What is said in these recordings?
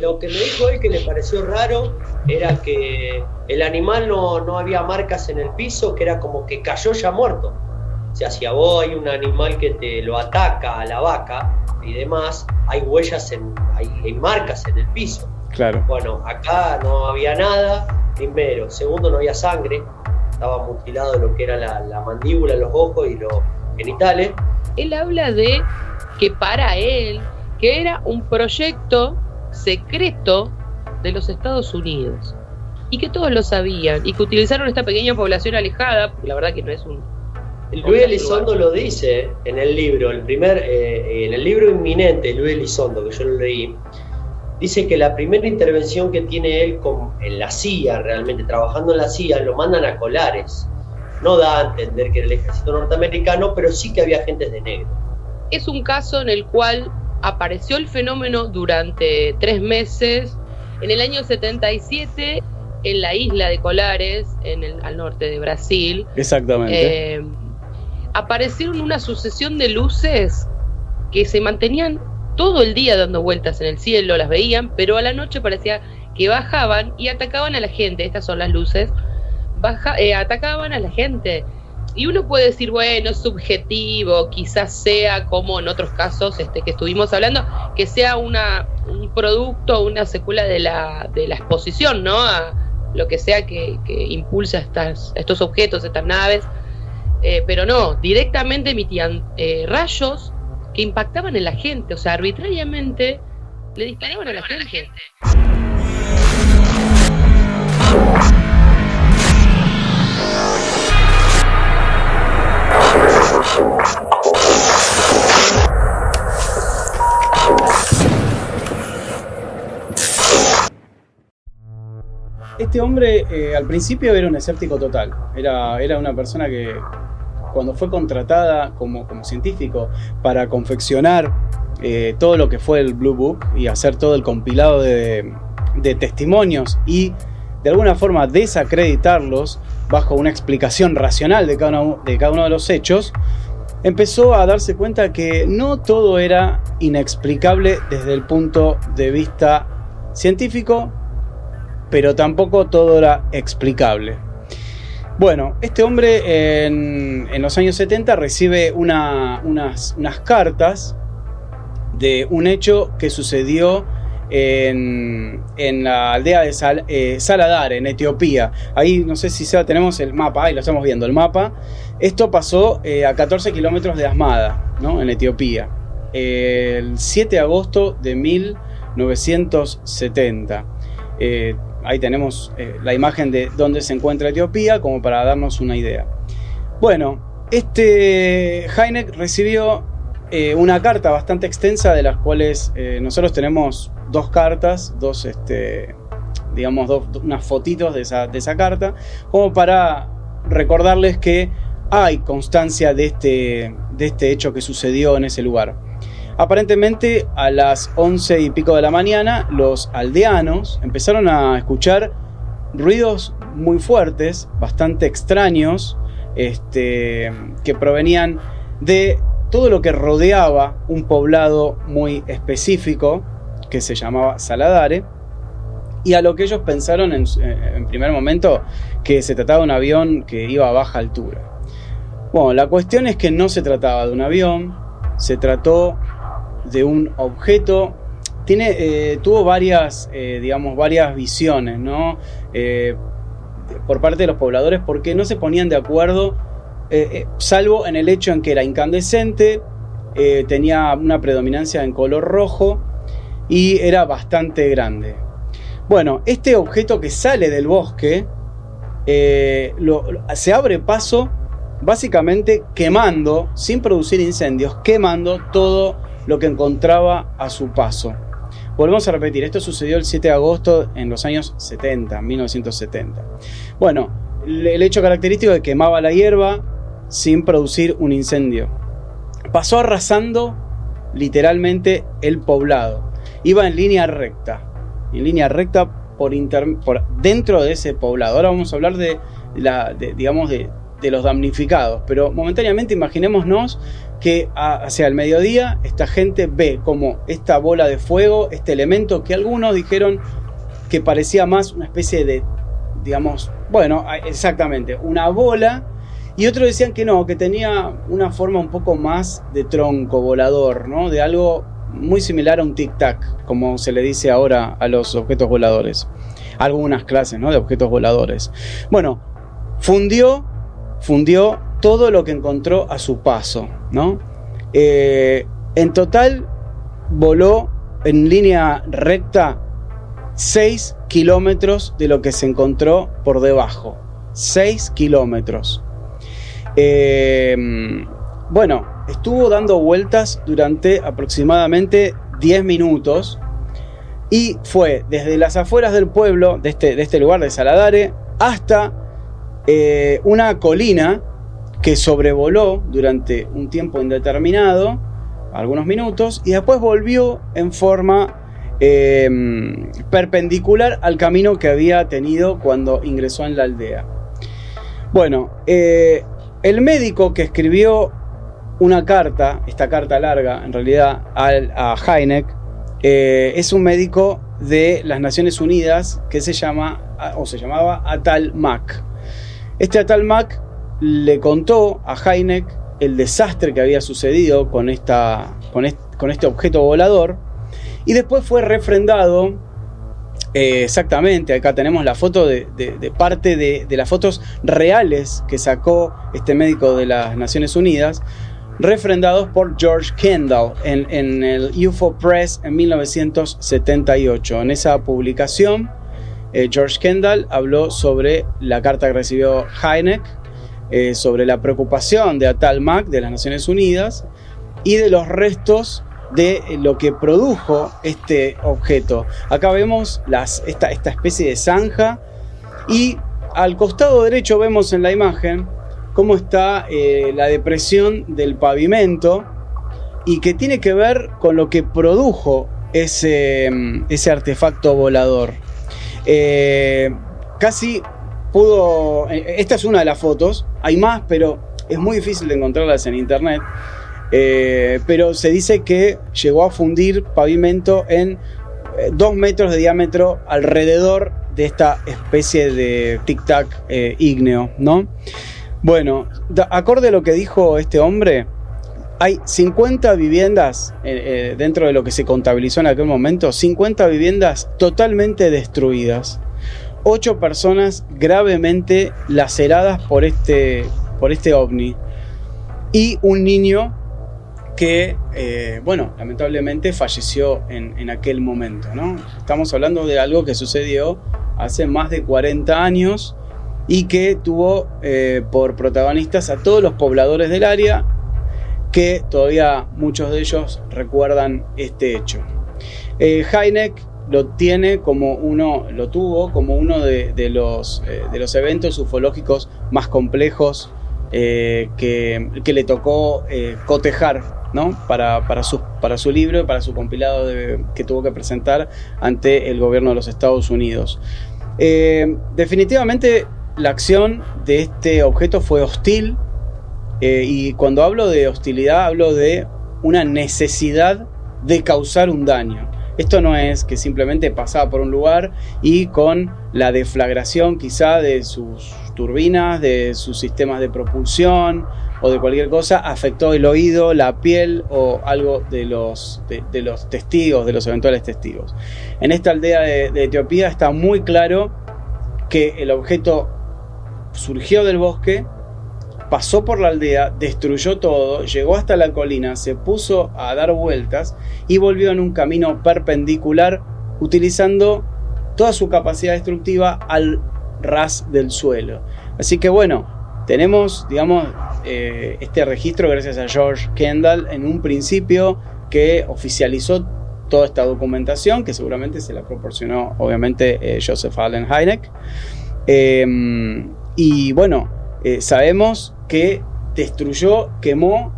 Lo que me dijo él que le pareció raro era que el animal no había marcas en el piso, que era como que cayó ya muerto. O sea, si a vos hay un animal que te lo ataca a la vaca y demás, hay huellas, hay marcas en el piso. Claro. Bueno, acá no había nada, primero. Segundo, no había sangre, estaba mutilado lo que era la mandíbula, los ojos y los genitales. Él habla de que para él, que era un proyecto secreto de los Estados Unidos y que todos lo sabían y que utilizaron esta pequeña población alejada, porque la verdad que no es un... Luis Elizondo lo dice en el libro, en el libro Inminente, Luis Elizondo, que yo lo leí, dice que la primera intervención que tiene él en la CIA, realmente trabajando en la CIA, lo mandan a Colares. No da a entender que era el ejército norteamericano, pero sí que había agentes de negro. Es un caso en el cual apareció el fenómeno durante 3 meses, en el año 77, en la isla de Colares, al norte de Brasil. Exactamente. Aparecieron una sucesión de luces que se mantenían todo el día dando vueltas en el cielo, las veían, pero a la noche parecía que bajaban y atacaban a la gente. Estas son las luces. Atacaban a la gente. Y uno puede decir, bueno, es subjetivo, quizás sea como en otros casos que estuvimos hablando, que sea un producto, una secuela de la exposición, ¿no? A lo que sea que impulsa estos objetos, estas naves. Pero no, directamente emitían rayos que impactaban en la gente, o sea, arbitrariamente le disparaban a la gente. Este hombre al principio era un escéptico total, era una persona que cuando fue contratada como científico para confeccionar todo lo que fue el Blue Book y hacer todo el compilado de testimonios y de alguna forma desacreditarlos bajo una explicación racional de cada uno de los hechos, empezó a darse cuenta que no todo era inexplicable desde el punto de vista científico, pero tampoco todo era explicable. Bueno, este hombre en los años 70 recibe unas cartas de un hecho que sucedió en la aldea de Saladar, en Etiopía. Ahí no sé si tenemos el mapa, ahí lo estamos viendo, el mapa. Esto pasó a 14 kilómetros de Asmada, ¿no? En Etiopía, el 7 de agosto de 1970. Ahí tenemos la imagen de dónde se encuentra Etiopía, como para darnos una idea. Bueno, Hynek recibió una carta bastante extensa, de las cuales nosotros tenemos 2 cartas, unas fotitos de esa carta, como para recordarles que hay constancia de este hecho que sucedió en ese lugar. Aparentemente a las 11 y pico de la mañana los aldeanos empezaron a escuchar ruidos muy fuertes, bastante extraños, que provenían de todo lo que rodeaba un poblado muy específico que se llamaba Saladare, y a lo que ellos pensaron en primer momento que se trataba de un avión que iba a baja altura. Bueno, la cuestión es que no se trataba de un avión, se trató de un objeto. Tuvo varias visiones, ¿no? Por parte de los pobladores, porque no se ponían de acuerdo, salvo en el hecho en que era incandescente, tenía una predominancia en color rojo y era bastante grande. Bueno, este objeto que sale del bosque se abre paso básicamente quemando, sin producir incendios, quemando todo lo que encontraba a su paso. Volvemos a repetir, esto sucedió el 7 de agosto en los años 70, 1970. Bueno, el hecho característico de que quemaba la hierba sin producir un incendio. Pasó arrasando literalmente el poblado. Iba en línea recta por dentro de ese poblado. Ahora vamos a hablar de de los damnificados, pero momentáneamente imaginémonos que hacia el mediodía esta gente ve como esta bola de fuego, este elemento que algunos dijeron que parecía más una especie de, digamos, bueno, exactamente, una bola, y otros decían que no, que tenía una forma un poco más de tronco volador, ¿no? De algo muy similar a un tic-tac, como se le dice ahora a los objetos voladores. Algunas clases, ¿no?, de objetos voladores. Bueno, fundió todo lo que encontró a su paso, ¿no? En total voló en línea recta 6 kilómetros de lo que se encontró por debajo. 6 kilómetros. Bueno, estuvo dando vueltas durante aproximadamente 10 minutos y fue desde las afueras del pueblo, de este lugar de Saladare, hasta una colina que sobrevoló durante un tiempo indeterminado, algunos minutos, y después volvió en forma perpendicular al camino que había tenido cuando ingresó en la aldea. Bueno, el médico que escribió una carta, esta carta larga en realidad, a Hynek, es un médico de las Naciones Unidas que se llamaba Atal Mak. Este Atal Mak le contó a Hynek el desastre que había sucedido con este objeto volador, y después fue refrendado. Exactamente, acá tenemos la foto de parte de las fotos reales que sacó este médico de las Naciones Unidas, refrendados por George Kendall en el UFO Press en 1978. En esa publicación, George Kendall habló sobre la carta que recibió Hynek, sobre la preocupación de Atal Mak de las Naciones Unidas y de los restos de lo que produjo este objeto. Acá vemos esta especie de zanja, y al costado derecho vemos en la imagen cómo está la depresión del pavimento, y que tiene que ver con lo que produjo ese artefacto volador. Casi pudo... Esta es una de las fotos, hay más, pero es muy difícil de encontrarlas en internet. Pero se dice que llegó a fundir pavimento en 2 metros de diámetro alrededor de esta especie de tic-tac ígneo, ¿no? Bueno, acorde a lo que dijo este hombre, hay 50 viviendas dentro de lo que se contabilizó en aquel momento, 50 viviendas totalmente destruidas, 8 personas gravemente laceradas por este ovni, y un niño que, bueno, lamentablemente falleció en aquel momento, ¿no? Estamos hablando de algo que sucedió hace más de 40 años y que tuvo por protagonistas a todos los pobladores del área, que todavía muchos de ellos recuerdan este hecho. Hynek lo tuvo como uno de los eventos ufológicos más complejos que le tocó cotejar, ¿no? para su libro y para su compilado que tuvo que presentar ante el gobierno de los Estados Unidos. Definitivamente la acción de este objeto fue hostil, y cuando hablo de hostilidad hablo de una necesidad de causar un daño. Esto no es que simplemente pasaba por un lugar y con la deflagración quizá de sus turbinas, de sus sistemas de propulsión o de cualquier cosa, afectó el oído, la piel o algo de los testigos, de los eventuales testigos. En esta aldea de Etiopía está muy claro que el objeto surgió del bosque, pasó por la aldea, destruyó todo, llegó hasta la colina, se puso a dar vueltas y volvió en un camino perpendicular, utilizando toda su capacidad destructiva al ras del suelo. Así que bueno, tenemos, digamos, este registro gracias a George Kendall en un principio, que oficializó toda esta documentación, que seguramente se la proporcionó obviamente Joseph Allen Hynek. Y bueno, sabemos que destruyó, quemó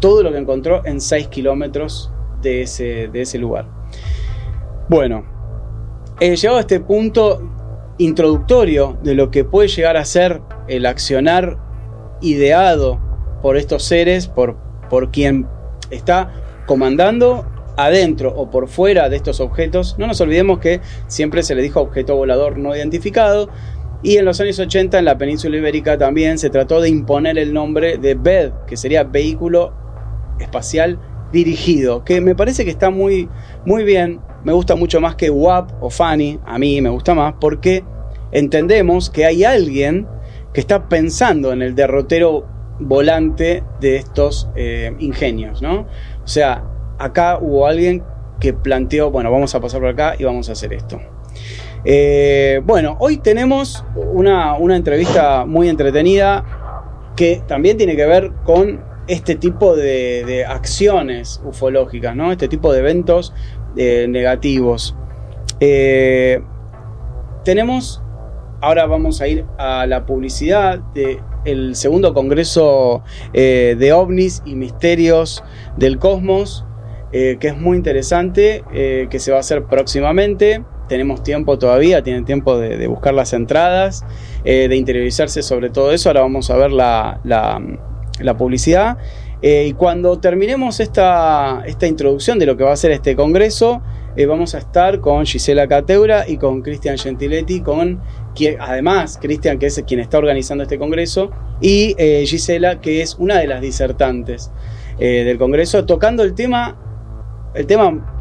todo lo que encontró en 6 kilómetros de ese lugar. Bueno, llegado a este punto introductorio de lo que puede llegar a ser el accionar ideado por estos seres, por quien está comandando adentro o por fuera de estos objetos. No nos olvidemos que siempre se le dijo objeto volador no identificado, y en los años 80 en la península ibérica también se trató de imponer el nombre de VED, que sería vehículo espacial dirigido, que me parece que está muy, muy bien. Me gusta mucho más que WAP o FANI, a mí me gusta más porque entendemos que hay alguien que está pensando en el derrotero volante de estos ingenios, ¿no? O sea, acá hubo alguien que planteó, bueno, vamos a pasar por acá y vamos a hacer esto. Bueno, hoy tenemos una entrevista muy entretenida que también tiene que ver con este tipo de acciones ufológicas, ¿no? Este tipo de eventos negativos. Ahora vamos a ir a la publicidad del segundo congreso de ovnis y misterios del cosmos, que es muy interesante, que se va a hacer próximamente. Tenemos tiempo todavía, tienen tiempo de buscar las entradas, de interiorizarse sobre todo eso. Ahora vamos a ver la publicidad. Y cuando terminemos esta introducción de lo que va a ser este congreso, vamos a estar con Gisela Cateura y con Cristian Gentiletti, además Cristian, que es quien está organizando este congreso, y Gisela, que es una de las disertantes del congreso, tocando el tema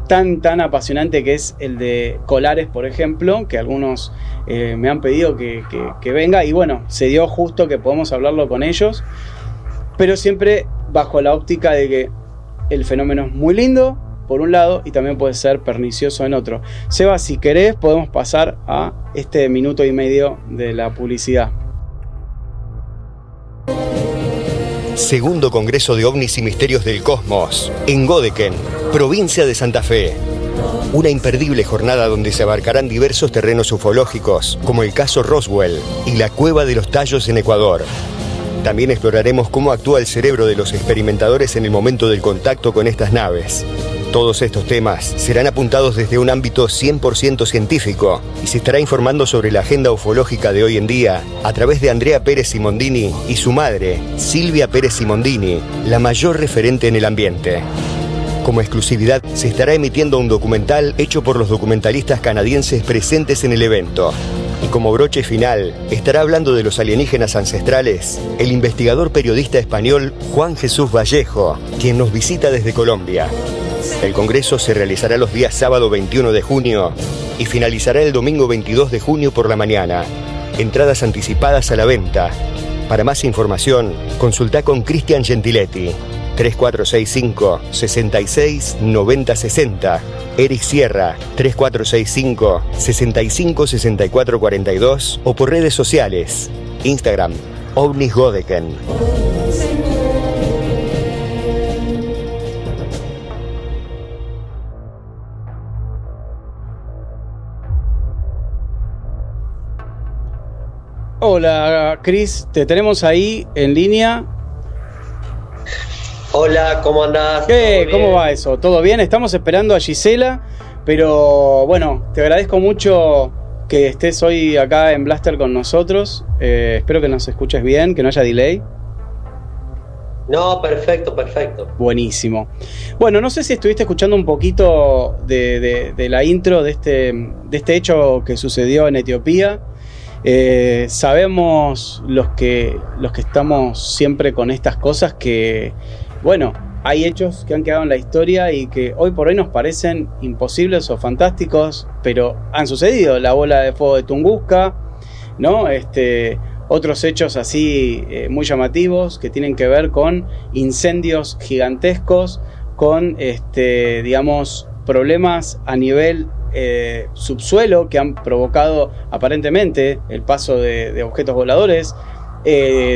tan apasionante que es el de Colares, por ejemplo, que algunos me han pedido que venga, y bueno, se dio justo que podemos hablarlo con ellos, pero siempre bajo la óptica de que el fenómeno es muy lindo por un lado y también puede ser pernicioso en otro. Seba, si querés podemos pasar a este minuto y medio de la publicidad. Segundo Congreso de OVNIs y Misterios del Cosmos, en Godeken, provincia de Santa Fe. Una imperdible jornada donde se abarcarán diversos terrenos ufológicos, como el caso Roswell y la Cueva de los Tallos en Ecuador. También exploraremos cómo actúa el cerebro de los experimentadores en el momento del contacto con estas naves. Todos estos temas serán apuntados desde un ámbito 100% científico y se estará informando sobre la agenda ufológica de hoy en día a través de Andrea Pérez Simondini y su madre, Silvia Pérez Simondini, la mayor referente en el ambiente. Como exclusividad, se estará emitiendo un documental hecho por los documentalistas canadienses presentes en el evento. Y como broche final, estará hablando de los alienígenas ancestrales el investigador periodista español Juan Jesús Vallejo, quien nos visita desde Colombia. El congreso se realizará los días sábado 21 de junio y finalizará el domingo 22 de junio por la mañana. Entradas anticipadas a la venta. Para más información, consulta con Cristian Gentiletti, 3465 66 90 60. Eric Sierra, 3465 65 64 42 o por redes sociales, Instagram, OVNIS Godeken. Hola, Cris, te tenemos ahí en línea. Hola, ¿cómo andás? ¿Cómo va eso? ¿Todo bien? Estamos esperando a Gisela, pero bueno, te agradezco mucho que estés hoy acá en Blaster con nosotros. Espero que nos escuches bien, que no haya delay. No, perfecto. Buenísimo. Bueno, no sé si estuviste escuchando un poquito de la intro de este hecho que sucedió en Etiopía. Sabemos los que estamos siempre con estas cosas que, bueno, hay hechos que han quedado en la historia y que hoy por hoy nos parecen imposibles o fantásticos, pero han sucedido. La bola de fuego de Tunguska, ¿no? Otros hechos así muy llamativos que tienen que ver con incendios gigantescos, con digamos, problemas a nivel subsuelo que han provocado aparentemente el paso de objetos voladores,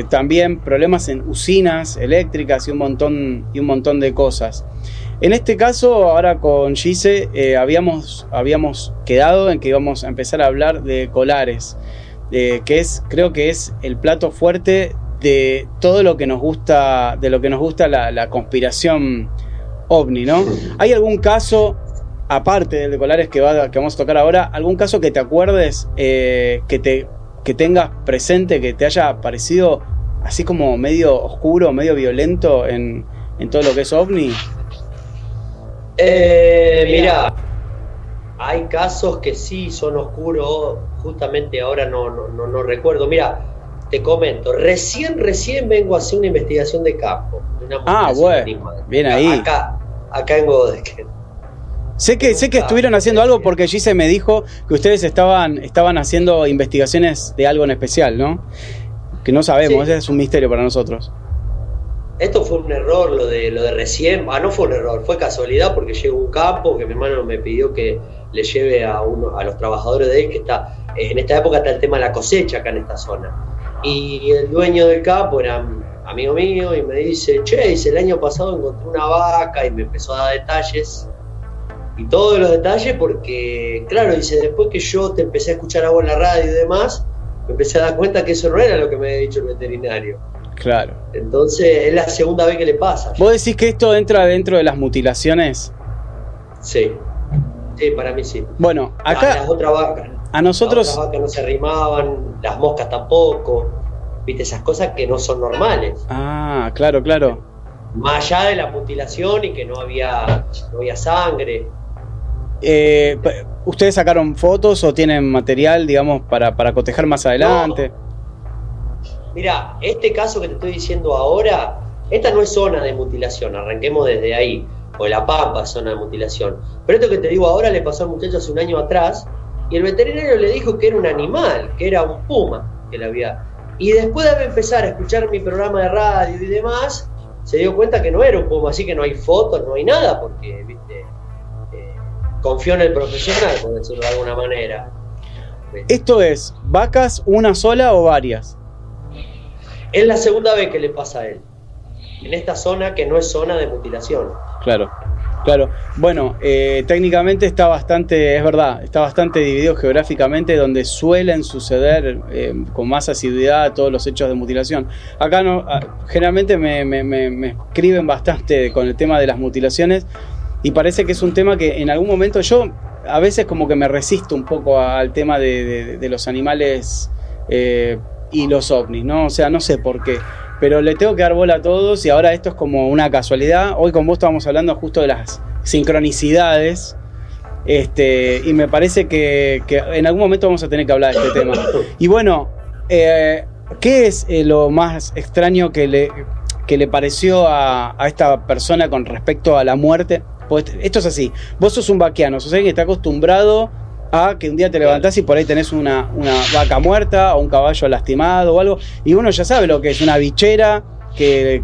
también problemas en usinas eléctricas y un montón de cosas. En este caso, ahora con Gise, habíamos quedado en que íbamos a empezar a hablar de Colares, creo que es el plato fuerte de todo lo que nos gusta, la conspiración ovni, ¿no? ¿Hay algún caso, aparte del de Colares que vamos a tocar ahora, algún caso que te acuerdes, que tengas presente, que te haya parecido así como medio oscuro, medio violento en todo lo que es OVNI? Mirá, hay casos que sí son oscuros, justamente ahora no recuerdo. Mira, te comento, recién vengo a hacer una investigación de campo. Bueno, bien ahí. Acá en Godeken. Sé que estuvieron haciendo algo porque Gise me dijo que ustedes estaban haciendo investigaciones de algo en especial, ¿no? Que no sabemos, sí. Ese es un misterio para nosotros. Esto fue un error, lo de recién. No fue un error, fue casualidad porque llegó un campo que mi hermano me pidió que le lleve a los trabajadores de él, que está en esta época está el tema de la cosecha acá en esta zona. Y el dueño del campo era amigo mío y me dice, el año pasado encontré una vaca, y me empezó a dar detalles. Y todos los detalles porque, claro, dice, después que yo te empecé a escuchar a vos en la radio y demás, me empecé a dar cuenta que eso no era lo que me había dicho el veterinario. Claro. Entonces es la segunda vez que le pasa. ¿Vos decís que esto entra dentro de las mutilaciones? Sí, para mí sí. Bueno, acá las otras vacas, a nosotros las otras vacas no se arrimaban, las moscas tampoco, viste, esas cosas que no son normales. Claro. Más allá de la mutilación y que no había sangre. ¿Ustedes sacaron fotos o tienen material, digamos, para cotejar más adelante? No. Mirá, este caso que te estoy diciendo ahora, esta no es zona de mutilación, arranquemos desde ahí, o La Pampa es zona de mutilación. Pero esto que te digo ahora le pasó al muchacho hace un año atrás, y el veterinario le dijo que era un animal, que era un puma, que le había... Y después de empezar a escuchar mi programa de radio y demás, se dio cuenta que no era un puma, así que no hay fotos, no hay nada, porque, viste, confió en el profesional, por decirlo de alguna manera. ¿Esto es vacas una sola o varias? Es la segunda vez que le pasa a él, en esta zona que no es zona de mutilación. Claro. Bueno, técnicamente está bastante dividido geográficamente, donde suelen suceder con más asiduidad todos los hechos de mutilación. Acá no, generalmente me escriben bastante con el tema de las mutilaciones, y parece que es un tema que en algún momento yo a veces como que me resisto un poco al tema de los animales y los ovnis, ¿no? O sea, no sé por qué, pero le tengo que dar bola a todos, y ahora esto es como una casualidad. Hoy con vos estábamos hablando justo de las sincronicidades, y me parece que en algún momento vamos a tener que hablar de este tema. Y bueno, ¿qué es lo más extraño que le pareció a esta persona con respecto a la muerte? Pues esto es así, vos sos un vaquiano, sos alguien que está acostumbrado a que un día te levantás y por ahí tenés una vaca muerta o un caballo lastimado o algo, y uno ya sabe lo que es una bichera que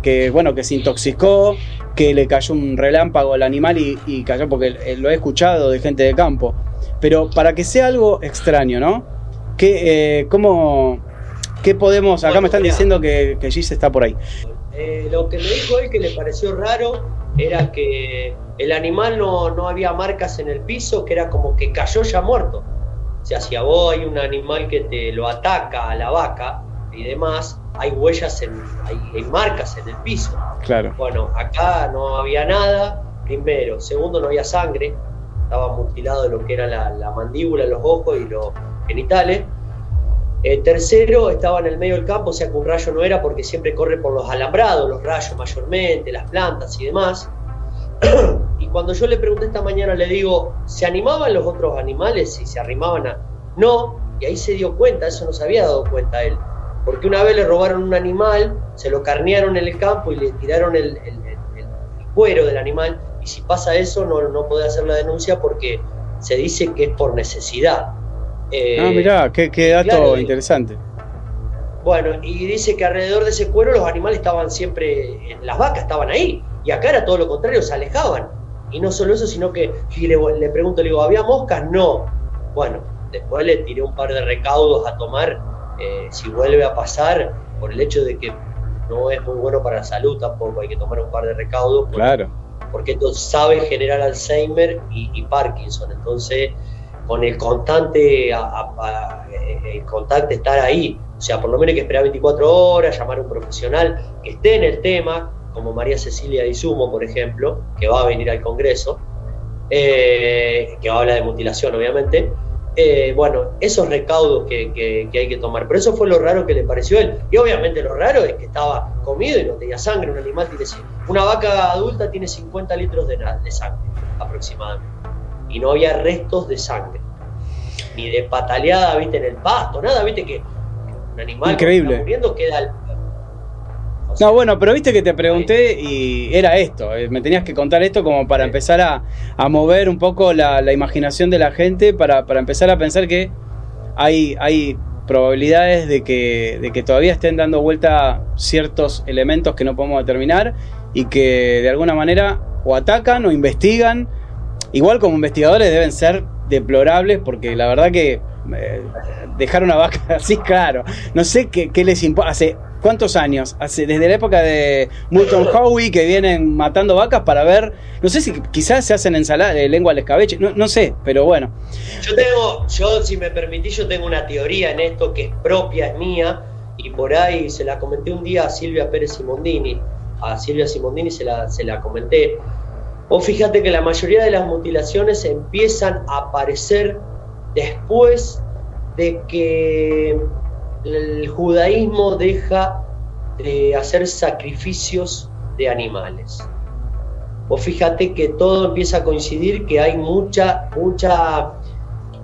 se intoxicó, que le cayó un relámpago al animal y cayó, porque lo he escuchado de gente de campo. Pero para que sea algo extraño, ¿no? ¿Qué podemos? Acá me están diciendo que Gise está por ahí. Lo que me dijo él que le pareció raro era que el animal no había marcas en el piso, que era como que cayó ya muerto. O sea, si a vos hay un animal que te lo ataca a la vaca y demás, hay huellas, hay marcas en el piso. Claro. Bueno, acá no había nada, primero. Segundo, no había sangre, estaba mutilado de lo que era la mandíbula, los ojos y los genitales. Tercero, estaba en el medio del campo, o sea que un rayo no era, porque siempre corre por los alambrados, los rayos mayormente, las plantas y demás. Y cuando yo le pregunté esta mañana, le digo, ¿se animaban los otros animales y se arrimaban a...? No, y ahí se dio cuenta, eso no se había dado cuenta él, porque una vez le robaron un animal, se lo carnearon en el campo y le tiraron el cuero del animal, y si pasa eso no puede hacer la denuncia porque se dice que es por necesidad. Mirá, qué dato, claro, interesante. Bueno, y dice que alrededor de ese cuero los animales estaban siempre, las vacas estaban ahí, y acá era todo lo contrario, se alejaban. Y no solo eso, sino que le pregunto, le digo, ¿había moscas? No. Bueno, después le tiré un par de recaudos a tomar, si vuelve a pasar, por el hecho de que no es muy bueno para la salud tampoco, hay que tomar un par de recaudos. Claro. Porque esto sabe generar Alzheimer y Parkinson, entonces con el constante estar ahí, o sea, por lo menos hay que esperar 24 horas, llamar a un profesional que esté en el tema, como María Cecilia Di Sumo, por ejemplo, que va a venir al Congreso, que habla de mutilación, obviamente, bueno, esos recaudos que hay que tomar. Pero eso fue lo raro que le pareció a él. Y obviamente lo raro es que estaba comido y no tenía sangre. Un animal tiene, una vaca adulta tiene 50 litros de sangre aproximadamente. Y no había restos de sangre. Ni de pataleada, viste, en el pasto, nada, viste que un animal increíble. Que está muriendo queda no, bueno, pero viste que te pregunté y era esto, me tenías que contar esto como para empezar a mover un poco la imaginación de la gente, para empezar a pensar que hay probabilidades de que todavía estén dando vuelta ciertos elementos que no podemos determinar y que de alguna manera o atacan o investigan. Igual como investigadores deben ser deplorables, porque la verdad que dejar una vaca así, claro, no sé qué les importa. ¿Hace cuántos años? Desde la época de Moulton Howe que vienen matando vacas para ver, no sé si quizás se hacen ensalada de lengua al escabeche, no sé, pero bueno. Yo, si me permitís, yo tengo una teoría en esto que es propia, es mía, y por ahí se la comenté un día a Silvia Pérez Simondini. A Silvia Simondini se la comenté. O fíjate que la mayoría de las mutilaciones empiezan a aparecer después de que el judaísmo deja de hacer sacrificios de animales. O fíjate que todo empieza a coincidir, que hay mucha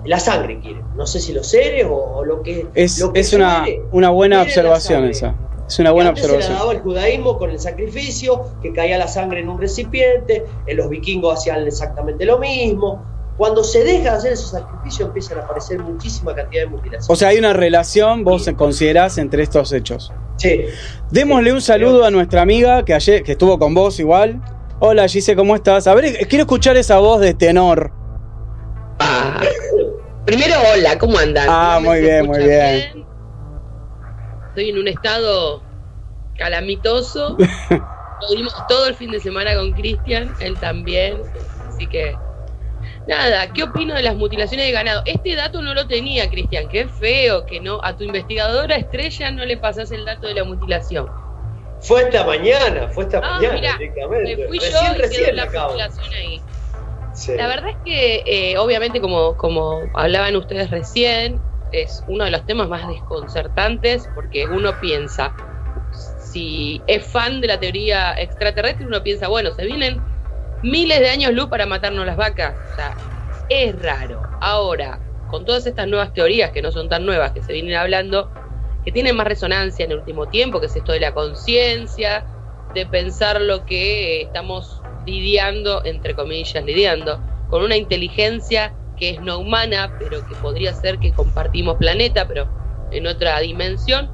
la sangre quiere. No sé si los seres o lo que es quiere, una buena observación esa. Es una buena observación. Se la daba el judaísmo con el sacrificio, que caía la sangre en un recipiente. Los vikingos hacían exactamente lo mismo. Cuando se deja de hacer esos sacrificios, empiezan a aparecer muchísima cantidad de mutilaciones. O sea, hay una relación, vos considerás, entre estos hechos. Sí. Démosle un saludo a nuestra amiga que ayer, que estuvo con vos igual. Hola, Gise, ¿cómo estás? A ver, quiero escuchar esa voz de tenor. Primero, hola, ¿cómo andan? Muy bien, muy bien. Estoy en un estado calamitoso. Lo dimos todo el fin de semana con Cristian, él también. Así que, nada, ¿qué opino de las mutilaciones de ganado? Este dato no lo tenía, Cristian, qué feo que no a tu investigadora estrella no le pasás el dato de la mutilación. Fue esta mañana, mirá, directamente. Me fui recién quedó la mutilación ahí. Sí. La verdad es que, obviamente, como hablaban ustedes recién, es uno de los temas más desconcertantes, porque uno piensa, si es fan de la teoría extraterrestre, uno piensa, bueno, se vienen miles de años luz para matarnos las vacas. O sea, es raro. Ahora, con todas estas nuevas teorías, que no son tan nuevas, que se vienen hablando, que tienen más resonancia en el último tiempo, que es esto de la conciencia, de pensar lo que estamos lidiando, entre comillas, con una inteligencia que es no humana, pero que podría ser que compartimos planeta, pero en otra dimensión.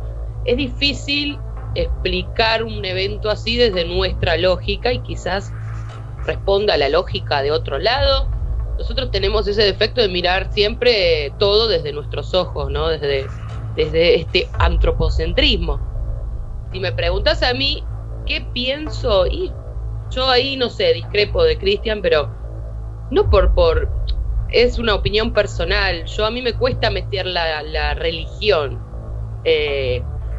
Es difícil explicar un evento así desde nuestra lógica y quizás responda a la lógica de otro lado. Nosotros tenemos ese defecto de mirar siempre todo desde nuestros ojos, ¿no? Desde este antropocentrismo. Si me preguntas a mí qué pienso, y yo ahí no sé, discrepo de Cristian, pero no por es una opinión personal. A mí me cuesta meter la religión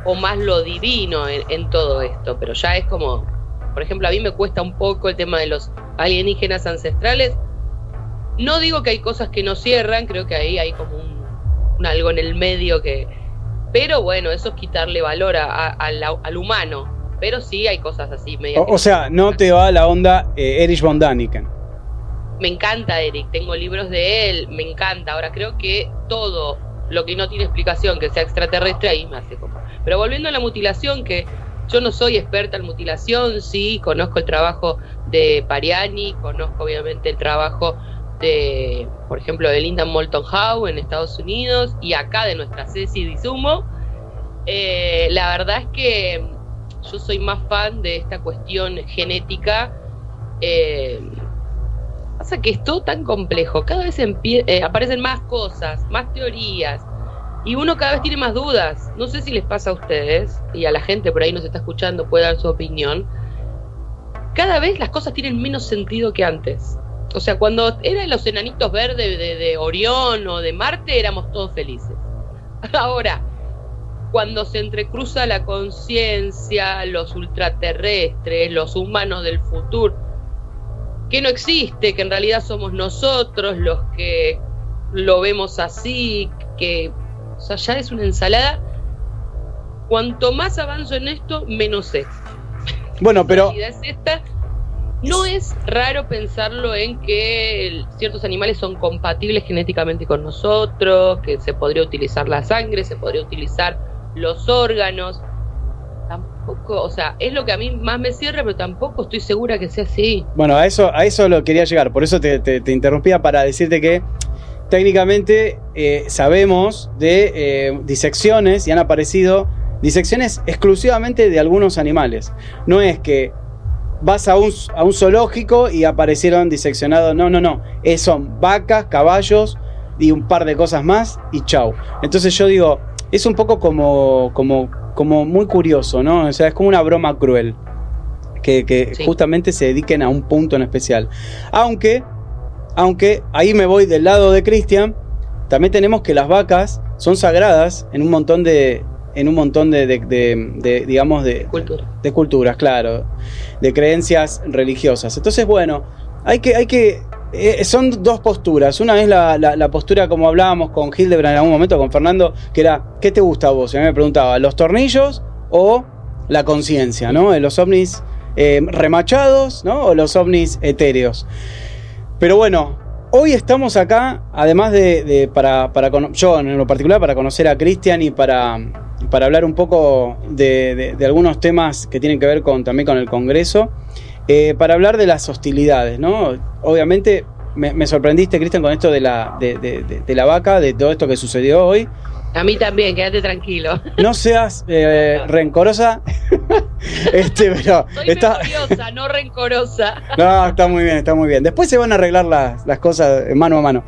o más lo divino en todo esto, pero ya es como, por ejemplo, a mí me cuesta un poco el tema de los alienígenas ancestrales. No digo que hay cosas que no cierran, creo que ahí hay como un algo en el medio que... Pero bueno, eso es quitarle valor al humano. Pero sí hay cosas así. O sea, no te va la onda Erich von Däniken. Me encanta Eric, tengo libros de él, me encanta. Ahora creo que todo lo que no tiene explicación, que sea extraterrestre, ahí me hace como... Pero volviendo a la mutilación, que yo no soy experta en mutilación, sí, conozco el trabajo de Pariani, conozco obviamente el trabajo de, por ejemplo, de Linda Moulton Howe en Estados Unidos, y acá de nuestra Ceci Dizumo. La verdad es que yo soy más fan de esta cuestión genética. Pasa que es todo tan complejo, cada vez aparecen más cosas, más teorías, y uno cada vez tiene más dudas. No sé si les pasa a ustedes, y a la gente por ahí nos está escuchando puede dar su opinión. Cada vez las cosas tienen menos sentido que antes. O sea, cuando eran los enanitos verdes de Orión o de Marte, éramos todos felices. Ahora, cuando se entrecruza la conciencia, los ultraterrestres, los humanos del futuro, que no existe, que en realidad somos nosotros los que lo vemos así, que o sea, ya es una ensalada. Cuanto más avanzo en esto, menos sé. Bueno, pero... La realidad es esta. No es raro pensarlo en que ciertos animales son compatibles genéticamente con nosotros, que se podría utilizar la sangre, se podría utilizar los órganos. Tampoco, o sea, es lo que a mí más me cierra, pero tampoco estoy segura que sea así. Bueno, a eso lo quería llegar, por eso te interrumpía para decirte que técnicamente sabemos de disecciones y han aparecido disecciones exclusivamente de algunos animales. No es que vas a un zoológico y aparecieron diseccionados, no. Son vacas, caballos y un par de cosas más y chau. Entonces yo digo, es un poco como muy curioso, ¿no? O sea, es como una broma cruel que sí, justamente se dediquen a un punto en especial. Aunque ahí me voy del lado de Cristian, también tenemos que las vacas son sagradas en un montón de digamos de culturas, claro, de creencias religiosas. Entonces, bueno, hay que son dos posturas. Una es la postura, como hablábamos con Hildebrand en algún momento, con Fernando, que era, ¿qué te gusta a vos? Y a mí me preguntaba, ¿los tornillos o la conciencia, ¿no? Los ovnis remachados, ¿no? O los ovnis etéreos. Pero bueno, hoy estamos acá, además yo en lo particular, para conocer a Cristian y para hablar un poco de algunos temas que tienen que ver también con el Congreso, para hablar de las hostilidades, ¿no? Obviamente me sorprendiste, Cristian, con esto de la vaca, de todo esto que sucedió hoy. A mí también, quédate tranquilo. No seas rencorosa. Pero soy memoriosa, no rencorosa. No, está muy bien. Después se van a arreglar las cosas mano a mano.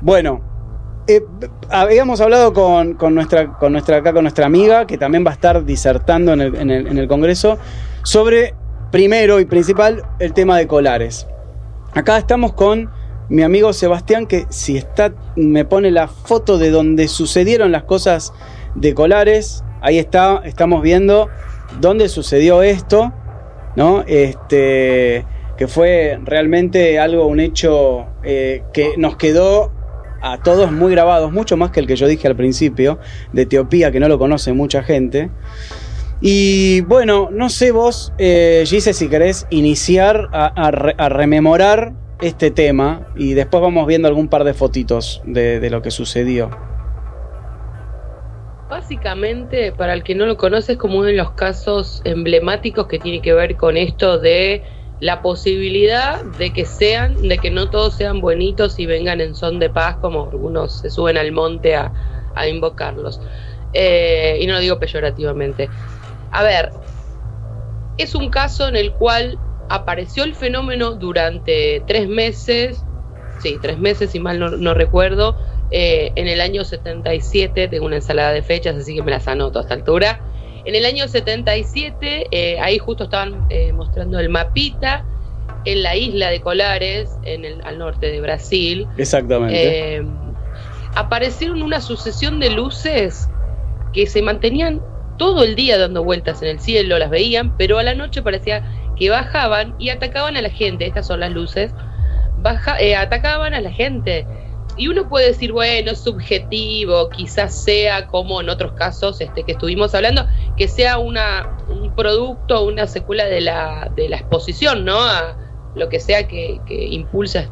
Bueno, habíamos hablado con nuestra amiga, que también va a estar disertando en el Congreso, sobre, primero y principal, el tema de Colares. Acá estamos con mi amigo Sebastián, que me pone la foto de donde sucedieron las cosas de Colares. Ahí estamos viendo dónde sucedió esto, ¿no? Que fue realmente un hecho que nos quedó a todos muy grabados, mucho más que el que yo dije al principio, de Etiopía, que no lo conoce mucha gente. Y bueno, no sé vos, Gise, si querés iniciar a rememorar este tema, y después vamos viendo algún par de fotitos de lo que sucedió. Básicamente, para el que no lo conoce, es como uno de los casos emblemáticos que tiene que ver con esto de la posibilidad de que no todos sean buenitos y vengan en son de paz, como algunos se suben al monte a invocarlos. Y no lo digo peyorativamente. A ver, es un caso en el cual apareció el fenómeno durante 3 meses, si mal no recuerdo, en el año 77, tengo una ensalada de fechas, así que me las anoto a esta altura. En el año 77, ahí justo estaban mostrando el mapita en la isla de Colares, al norte de Brasil. Exactamente. Aparecieron una sucesión de luces que se mantenían todo el día dando vueltas en el cielo, las veían, pero a la noche parecía que bajaban y atacaban a la gente. Estas son las luces. Atacaban a la gente. Y uno puede decir, bueno, es subjetivo, quizás sea como en otros casos que estuvimos hablando, que sea un producto, una secuela de la exposición, ¿no? A lo que sea que impulsa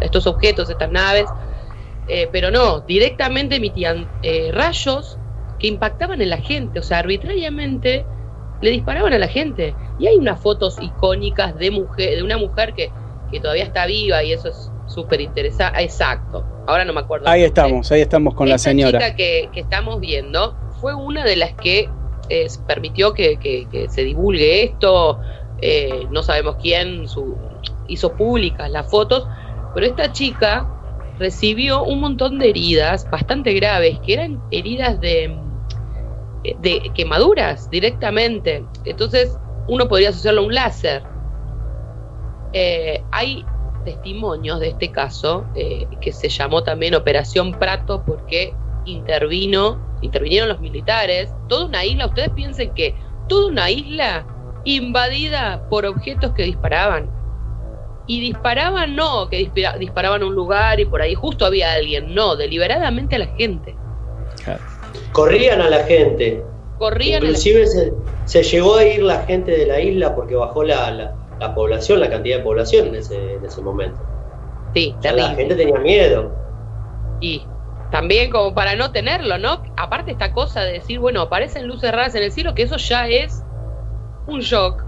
estos objetos, estas naves. Pero no, directamente emitían rayos que impactaban en la gente, o sea, arbitrariamente le disparaban a la gente. Y hay unas fotos icónicas de una mujer que todavía está viva, y eso es súper interesante. Exacto, ahora no me acuerdo. Ahí estamos con la señora. Esta chica que estamos viendo fue una de las que permitió que se divulgue esto. No sabemos quién hizo públicas las fotos, pero esta chica recibió un montón de heridas bastante graves, que eran heridas de quemaduras directamente. Entonces uno podría asociarlo a un láser. Hay testimonios de este caso, que se llamó también Operación Prato, porque intervinieron los militares. Toda una isla, ustedes piensen que toda una isla invadida por objetos que disparaban. Y disparaban, no, que disparaban a un lugar y por ahí justo había alguien, no, deliberadamente a la gente. Claro. Corrían a la gente. Inclusive se llegó a ir la gente de la isla porque bajó la población, la cantidad de población en ese momento. Sí, o sea, la gente tenía miedo. Y también como para no tenerlo, ¿no? Aparte esta cosa de decir, bueno, aparecen luces raras en el cielo, que eso ya es un shock.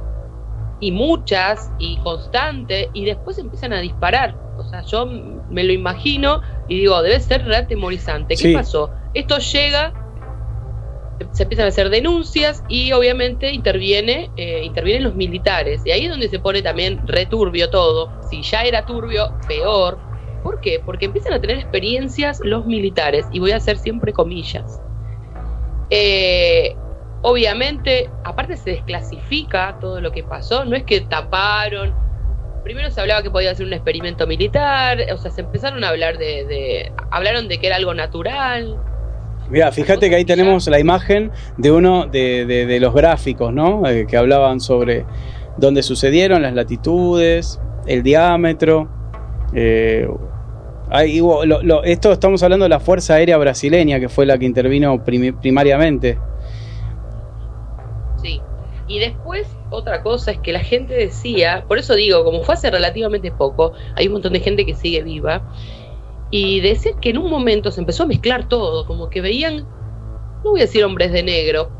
Y muchas, y constante, y después empiezan a disparar. O sea, yo me lo imagino y digo, debe ser re atemorizante. ¿Qué pasó? Esto llega, se empiezan a hacer denuncias y obviamente intervienen los militares. Y ahí es donde se pone también returbio todo. Si ya era turbio, peor. ¿Por qué? Porque empiezan a tener experiencias los militares, y voy a hacer siempre comillas. Obviamente, aparte se desclasifica todo lo que pasó, no es que taparon. Primero se hablaba que podía ser un experimento militar, o sea, se empezaron a hablar hablaron de que era algo natural. Mira, fíjate que ahí tenemos la imagen de uno de los gráficos, ¿no? Que hablaban sobre dónde sucedieron, las latitudes, el diámetro. Esto estamos hablando de la Fuerza Aérea Brasileña, que fue la que intervino primariamente. Sí. Y después, otra cosa es que la gente decía, por eso digo, como fue hace relativamente poco, hay un montón de gente que sigue viva, y decía que en un momento se empezó a mezclar todo, como que veían, no voy a decir hombres de negro,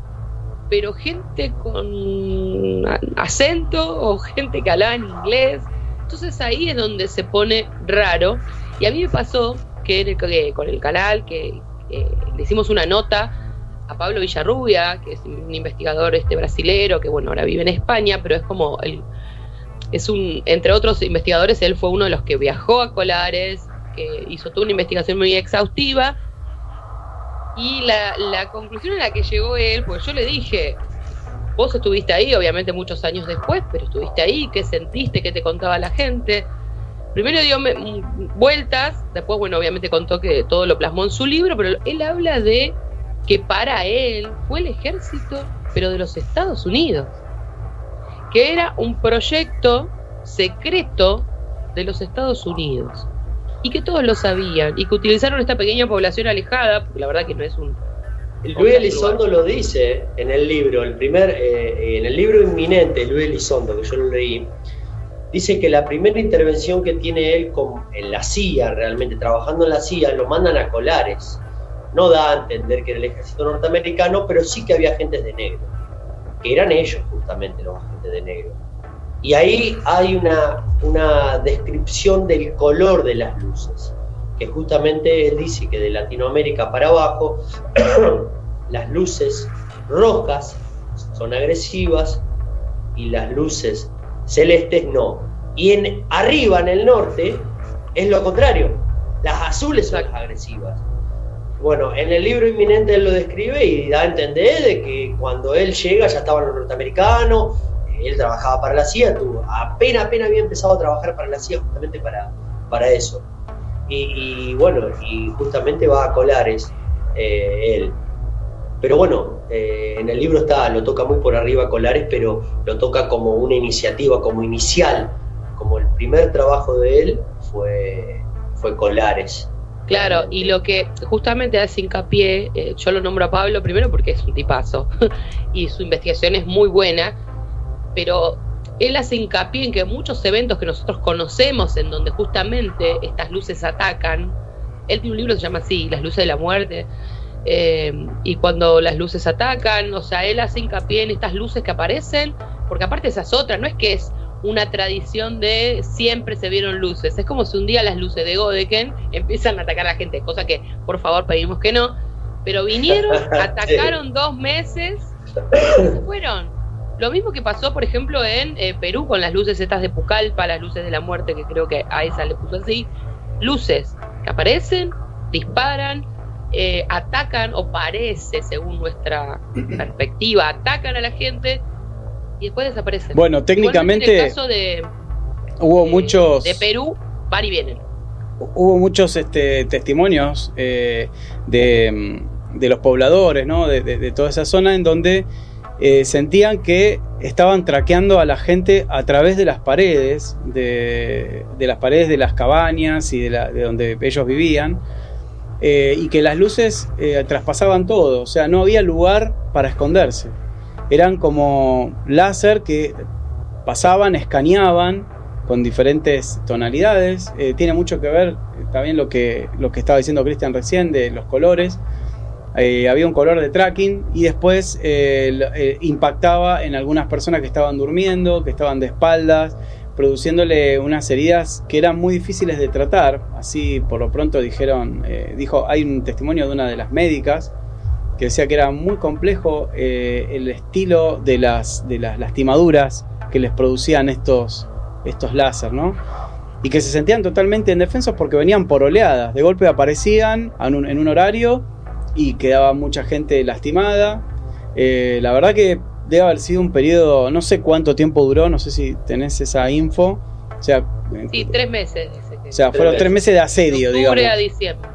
pero gente con acento o gente que hablaba en inglés. Entonces ahí es donde se pone raro. Y a mí me pasó que con el canal que le hicimos una nota a Pablo Villarrubia, que es un investigador brasilero, que bueno, ahora vive en España, pero es como entre otros investigadores, él fue uno de los que viajó a Colares, que hizo toda una investigación muy exhaustiva, y la conclusión a la que llegó él, pues yo le dije, vos estuviste ahí, obviamente muchos años después, pero estuviste ahí, ¿qué sentiste? ¿Qué te contaba la gente? Primero dio vueltas, después, bueno, obviamente contó que todo lo plasmó en su libro, pero él habla de que para él fue el ejército, pero de los Estados Unidos, que era un proyecto secreto de los Estados Unidos, y que todos lo sabían, y que utilizaron esta pequeña población alejada, porque la verdad que no es un... Luis Elizondo lo dice en el libro, en el libro inminente, Luis Elizondo, que yo lo leí, dice que la primera intervención que tiene él en la CIA, realmente trabajando en la CIA, lo mandan a Colares. No da a entender que era el ejército norteamericano, pero sí que había agentes de negro, que eran ellos justamente los agentes de negro. Y ahí hay una descripción del color de las luces, que justamente él dice que de Latinoamérica para abajo las luces rojas son agresivas y las luces celestes no. Y arriba en el norte es lo contrario, las azules son las agresivas. Bueno, en el libro inminente él lo describe y da a entender de que cuando él llega ya estaban los norteamericanos, él trabajaba para la CIA, apenas había empezado a trabajar para la CIA justamente para eso. Y bueno, y justamente va a Colares él. Pero bueno, en el libro lo toca muy por arriba Colares, pero lo toca como una iniciativa, como inicial, como el primer trabajo de él fue Colares. Claro, y lo que justamente hace hincapié, yo lo nombro a Pablo primero porque es un tipazo y su investigación es muy buena, pero él hace hincapié en que muchos eventos que nosotros conocemos en donde justamente estas luces atacan, él tiene un libro que se llama así, Las luces de la muerte, y cuando las luces atacan, o sea, él hace hincapié en estas luces que aparecen, porque aparte esas otras, no es que es una tradición de siempre se vieron luces, es como si un día las luces de Godeken empiezan a atacar a la gente, cosa que por favor pedimos que no, pero vinieron, atacaron 2 meses y se fueron. Lo mismo que pasó, por ejemplo, en Perú con las luces estas de Pucallpa, las luces de la muerte, que creo que a esa le puso así, luces que aparecen, disparan, atacan, o parece, según nuestra perspectiva, atacan a la gente y después desaparecen. Bueno, técnicamente en el caso hubo muchos... de Perú, van y vienen. Hubo muchos testimonios de los pobladores, ¿no? de toda esa zona en donde sentían que estaban traqueando a la gente a través de las paredes, de las paredes de las cabañas y de donde ellos vivían, y que las luces traspasaban todo, o sea, no había lugar para esconderse. Eran como láser que pasaban, escaneaban con diferentes tonalidades. Tiene mucho que ver también lo que estaba diciendo Cristian recién de los colores. Había un color de tracking y después impactaba en algunas personas que estaban durmiendo, que estaban de espaldas, produciéndole unas heridas que eran muy difíciles de tratar. Así por lo pronto hay un testimonio de una de las médicas que decía que era muy complejo el estilo de las lastimaduras que les producían estos láser, ¿no? Y que se sentían totalmente indefensos porque venían por oleadas. De golpe aparecían en un horario y quedaba mucha gente lastimada. La verdad que debe haber sido un periodo, no sé cuánto tiempo duró, no sé si tenés esa info. O sea, sí, 3 meses. O sea, fueron 3 meses de asedio, de octubre digamos. a diciembre.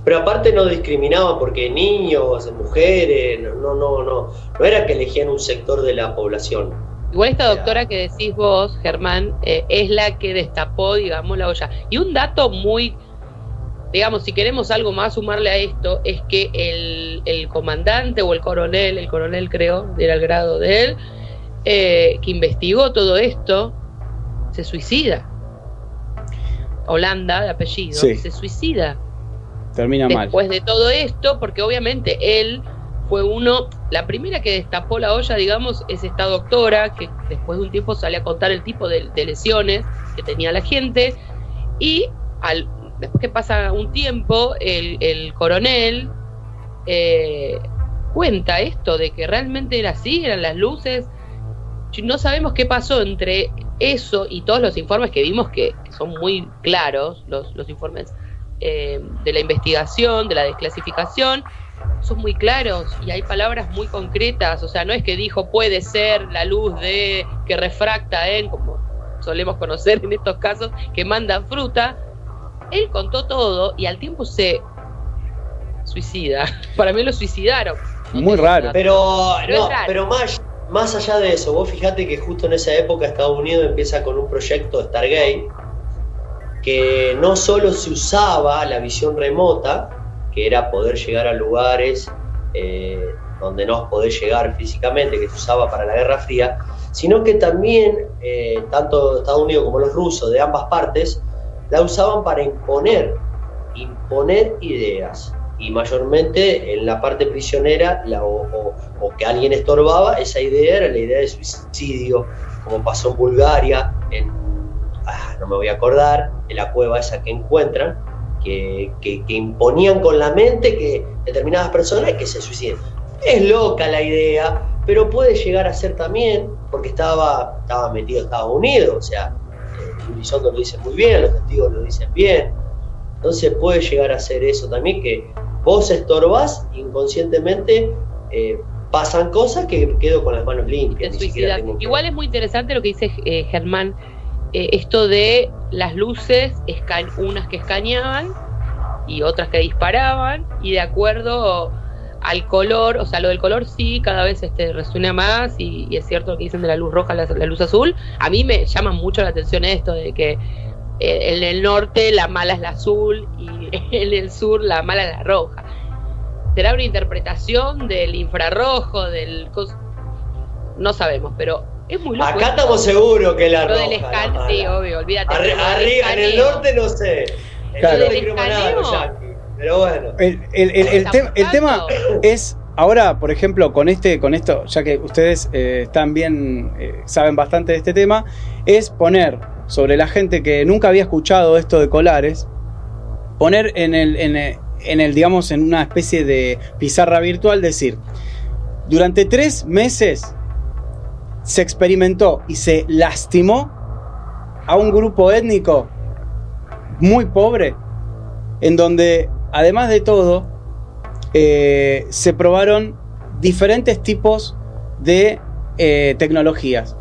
Pero aparte no discriminaban porque niños, mujeres, no era que elegían un sector de la población. Igual esta doctora que decís vos, Germán, es la que destapó, digamos, la olla. Y un dato muy, digamos, si queremos algo más sumarle a esto, es que el comandante o el coronel creo, era el grado de él, que investigó todo esto, se suicida. Holanda, de apellido, sí. Se suicida. Termina mal. Después de todo esto, porque obviamente él fue la primera que destapó la olla, digamos, es esta doctora, que después de un tiempo sale a contar el tipo de lesiones que tenía la gente, y después que pasa un tiempo, el coronel cuenta esto, de que realmente era así, eran las luces. No sabemos qué pasó entre eso y todos los informes que vimos, que son muy claros, los informes de la investigación, de la desclasificación, son muy claros y hay palabras muy concretas. O sea, no es que dijo puede ser la luz que refracta como solemos conocer en estos casos, que mandan fruta. Él contó todo y al tiempo se suicida. Para mí lo suicidaron. Muy raro. Pero raro. Más allá de eso, vos fijate que justo en esa época Estados Unidos empieza con un proyecto Stargate, que no solo se usaba la visión remota, que era poder llegar a lugares donde no podés llegar físicamente, que se usaba para la Guerra Fría, sino que también tanto Estados Unidos como los rusos de ambas partes la usaban para imponer ideas, y mayormente en la parte prisionera o que alguien estorbaba, esa idea era la idea de suicidio, como pasó en Bulgaria, no me voy a acordar, en la cueva esa que encuentran, que imponían con la mente que determinadas personas que se suiciden. Es loca la idea, pero puede llegar a ser también, porque estaba metido en Estados Unidos, o sea, Elizondo lo dice muy bien, los testigos lo dicen bien, entonces puede llegar a ser eso también, que vos estorbás inconscientemente, pasan cosas que quedo con las manos limpias. Igual es muy interesante lo que dice Germán, esto de las luces, unas que escaneaban y otras que disparaban, y de acuerdo al color, o sea, lo del color sí, cada vez resuena más, y es cierto lo que dicen de la luz roja, la luz azul. A mí me llama mucho la atención esto de que en el norte la mala es la azul y en el sur la mala es la roja. ¿Será una interpretación del infrarrojo, no sabemos, pero es muy loco. Acá estamos seguros que la roja. Sí, obvio, olvídate. Arriba, en el norte no sé. Claro. No le creo nada a los yanquis, pero bueno. El tema es, ahora, por ejemplo, con esto, ya que ustedes saben bastante de este tema, es poner sobre la gente que nunca había escuchado esto de colares, poner en el digamos, en una especie de pizarra virtual, decir, durante 3 meses se experimentó y se lastimó a un grupo étnico muy pobre, en donde, además de todo, se probaron diferentes tipos de tecnologías.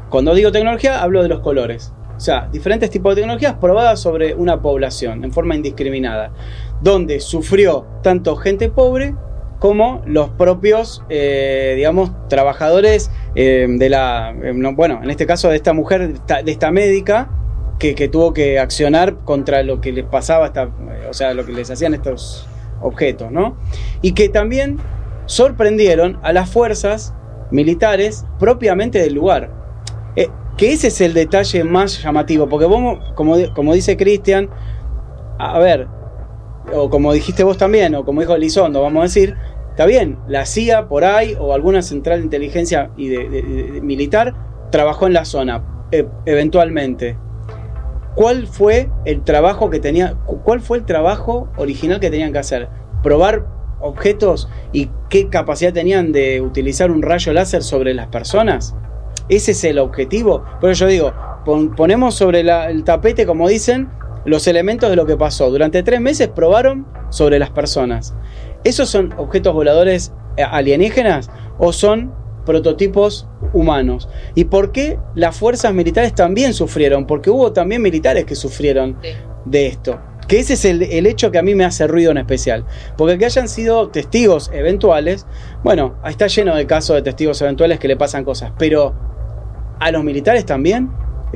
Cuando digo tecnología, hablo de los colores. O sea, diferentes tipos de tecnologías probadas sobre una población en forma indiscriminada, donde sufrió tanto gente pobre como los propios, digamos, trabajadores bueno, en este caso de esta mujer, de esta médica, que tuvo que accionar contra lo que les pasaba, o sea, lo que les hacían estos objetos, ¿no? Y que también sorprendieron a las fuerzas militares propiamente del lugar. Que ese es el detalle más llamativo, porque vos, como dice Cristian, a ver, o como dijiste vos también, o como dijo Elizondo, vamos a decir, está bien, la CIA por ahí, o alguna central de inteligencia y de militar, trabajó en la zona, eventualmente. ¿Cuál fue el trabajo original que tenían que hacer? ¿Probar objetos y qué capacidad tenían de utilizar un rayo láser sobre las personas? ¿Ese es el objetivo? Pero yo digo, ponemos sobre el tapete, como dicen, los elementos de lo que pasó. Durante 3 meses probaron sobre las personas. ¿Esos son objetos voladores alienígenas o son prototipos humanos? ¿Y por qué las fuerzas militares también sufrieron? Porque hubo también militares que sufrieron de esto. Que ese es el hecho que a mí me hace ruido en especial. Porque que hayan sido testigos eventuales, bueno, está lleno de casos de testigos eventuales que le pasan cosas, pero ¿a los militares también?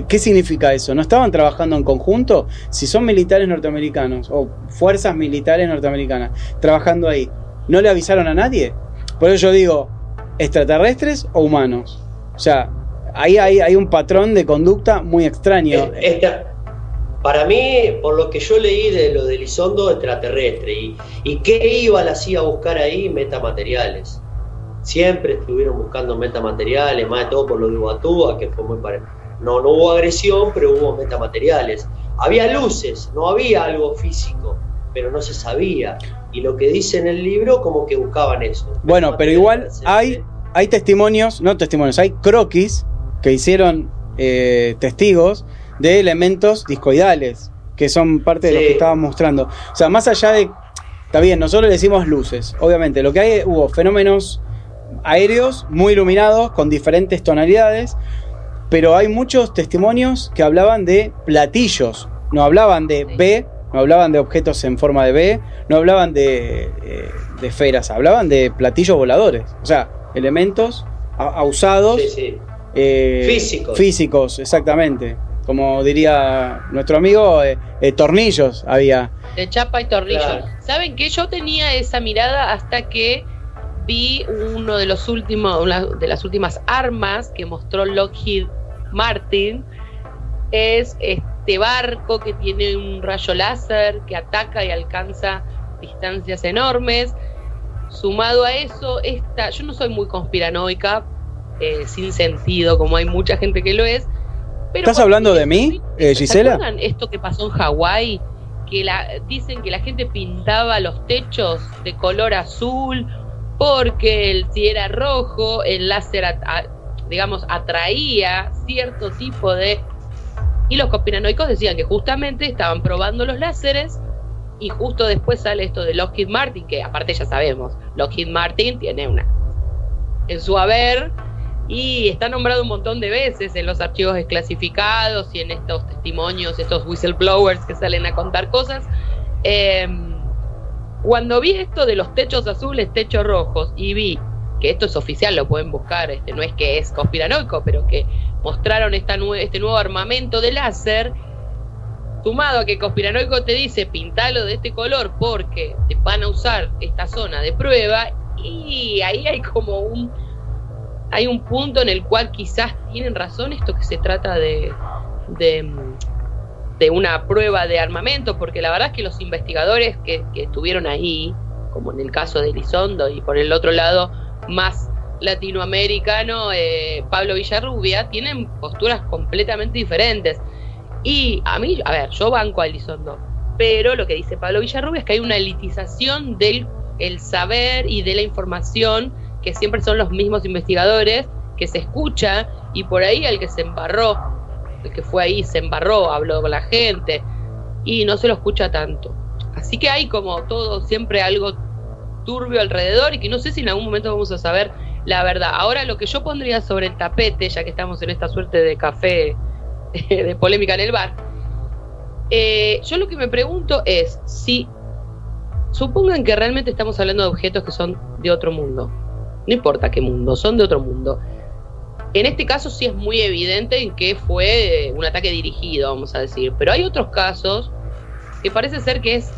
¿Qué significa eso? ¿No estaban trabajando en conjunto? Si son militares norteamericanos o fuerzas militares norteamericanas trabajando ahí, ¿no le avisaron a nadie? Por eso yo digo, ¿extraterrestres o humanos? O sea, ahí hay un patrón de conducta muy extraño. Para mí, por lo que yo leí de lo de Elizondo, extraterrestre. ¿Y qué iba la CIA a buscar ahí? Metamateriales. Siempre estuvieron buscando metamateriales, más de todo por lo de Ubatuba, que fue muy parecido. No hubo agresión, pero hubo metamateriales. Había luces, no había algo físico, pero no se sabía. Y lo que dice en el libro, como que buscaban eso. Bueno, pero igual hay hay croquis que hicieron testigos de elementos discoidales, que son parte de lo que estaban mostrando. O sea, más allá de... Está bien, nosotros le decimos luces. Obviamente, lo que hubo fenómenos aéreos muy iluminados, con diferentes tonalidades, pero hay muchos testimonios que hablaban de platillos, no hablaban de B, no hablaban de objetos en forma de B, no hablaban de esferas, hablaban de platillos voladores, o sea, elementos usados, físicos, exactamente. Como diría nuestro amigo, tornillos había. De chapa y tornillos. Claro. ¿Saben qué? Yo tenía esa mirada hasta que vi una de las últimas armas que mostró Lockheed Martin. Es este barco que tiene un rayo láser que ataca y alcanza distancias enormes. Sumado a eso, yo no soy muy conspiranoica, sin sentido, como hay mucha gente que lo es. Pero ¿estás hablando de mí, Gisela? ¿Se acuerdan esto que pasó en Hawái? Que dicen que la gente pintaba los techos de color azul porque si era rojo, el láser atraía cierto tipo de... Y los conspiranoicos decían que justamente estaban probando los láseres, y justo después sale esto de Lockheed Martin, que aparte ya sabemos, Lockheed Martin tiene en su haber, y está nombrado un montón de veces en los archivos desclasificados y en estos testimonios, estos whistleblowers que salen a contar cosas. Cuando vi esto de los techos azules, techos rojos, y vi que esto es oficial, lo pueden buscar, no es que es conspiranoico, pero que mostraron este nuevo armamento de láser, sumado a que conspiranoico te dice pintalo de este color porque te van a usar esta zona de prueba, y ahí hay como un punto en el cual quizás tienen razón esto que se trata de una prueba de armamento, porque la verdad es que los investigadores que estuvieron ahí, como en el caso de Elizondo, y por el otro lado más latinoamericano, Pablo Villarrubia, tienen posturas completamente diferentes. Y a mí, yo banco a Elizondo, pero lo que dice Pablo Villarrubia es que hay una elitización del saber y de la información, que siempre son los mismos investigadores, que se escucha, y por ahí el que fue ahí se embarró, habló con la gente, y no se lo escucha tanto. Así que hay como todo, siempre algo turbio alrededor, y que no sé si en algún momento vamos a saber la verdad. Ahora, lo que yo pondría sobre el tapete, ya que estamos en esta suerte de café de polémica en el bar, yo lo que me pregunto es si supongan que realmente estamos hablando de objetos que son de otro mundo. No importa qué mundo, son de otro mundo. En este caso sí es muy evidente en que fue un ataque dirigido, vamos a decir. Pero hay otros casos que parece ser que es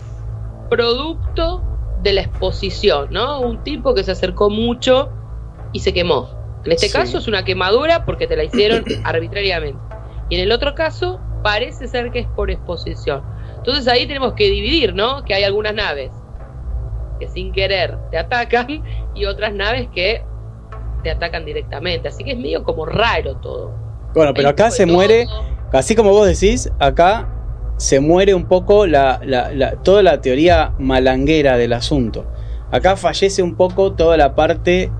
producto de la exposición, ¿no? Un tipo que se acercó mucho y se quemó. En este caso es una quemadura porque te la hicieron arbitrariamente. Y en el otro caso parece ser que es por exposición. Entonces ahí tenemos que dividir, ¿no? Que hay algunas naves que sin querer te atacan y otras naves que te atacan directamente. Así que es medio como raro todo. Bueno, pero acá se muere, así como vos decís, acá se muere un poco toda la teoría malanguera del asunto. Acá fallece un poco toda la parte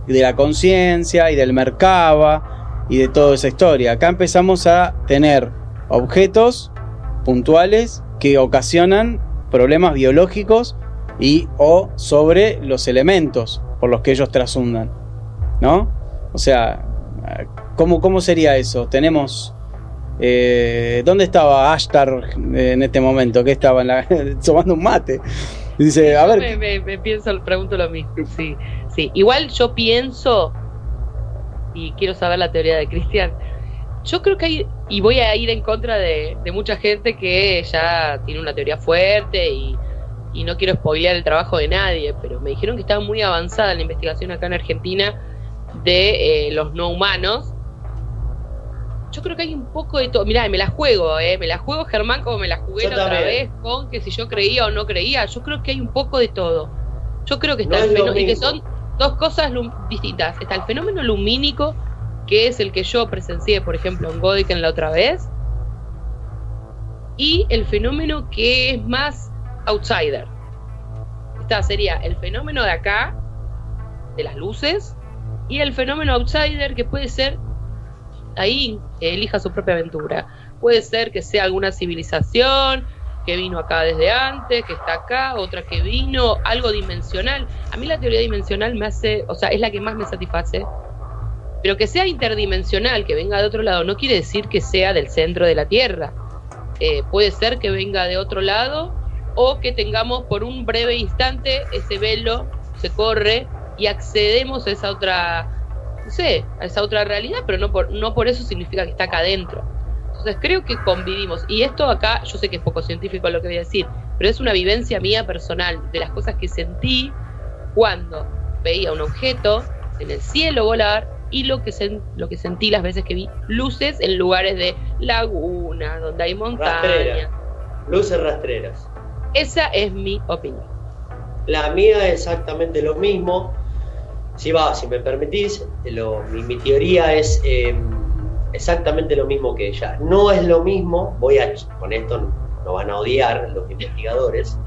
de la conciencia y del Merkaba y de toda esa historia. Acá empezamos a tener objetos puntuales que ocasionan problemas biológicos o sobre los elementos por los que ellos trasundan, ¿no? O sea, ¿cómo sería eso? Tenemos... ¿dónde estaba Ashtar en este momento? ¿Qué estaba? Tomando un mate. Dice, a ver... Me pregunto lo mismo. Sí. Igual yo pienso, y quiero saber la teoría de Cristian, yo creo que hay, y voy a ir en contra de mucha gente que ya tiene una teoría fuerte y no quiero spoilear el trabajo de nadie, pero me dijeron que estaba muy avanzada la investigación acá en Argentina de los no humanos. Yo creo que hay un poco de todo. Mirá, me la juego, Germán, como me la jugué la otra vez, con que si yo creía o no creía. Yo creo que hay un poco de todo. Yo creo que está el fenómeno, y que son dos cosas distintas. Está el fenómeno lumínico, que es el que yo presencié, por ejemplo, en Godeken la otra vez, y el fenómeno que es más outsider. Sería el fenómeno de acá, de las luces, y el fenómeno outsider, que puede ser, ahí elija su propia aventura. Puede ser que sea alguna civilización que vino acá desde antes, que está acá, otra que vino, algo dimensional. A mí la teoría dimensional me hace, o sea, es la que más me satisface. Pero que sea interdimensional, que venga de otro lado, no quiere decir que sea del centro de la Tierra. Puede ser que venga de otro lado, o que tengamos por un breve instante ese velo se corre y accedemos a esa otra, no sé, a esa otra realidad, pero no por eso significa que está acá adentro. Entonces creo que convivimos, y esto acá, yo sé que es poco científico lo que voy a decir, pero es una vivencia mía personal, de las cosas que sentí cuando veía un objeto en el cielo volar, y lo que sentí las veces que vi luces en lugares de laguna, donde hay montañas. Luces rastreras. Esa es mi opinión. La mía es exactamente lo mismo. Si me permitís, mi teoría es exactamente lo mismo que ella. No es lo mismo, con esto no van a odiar los investigadores,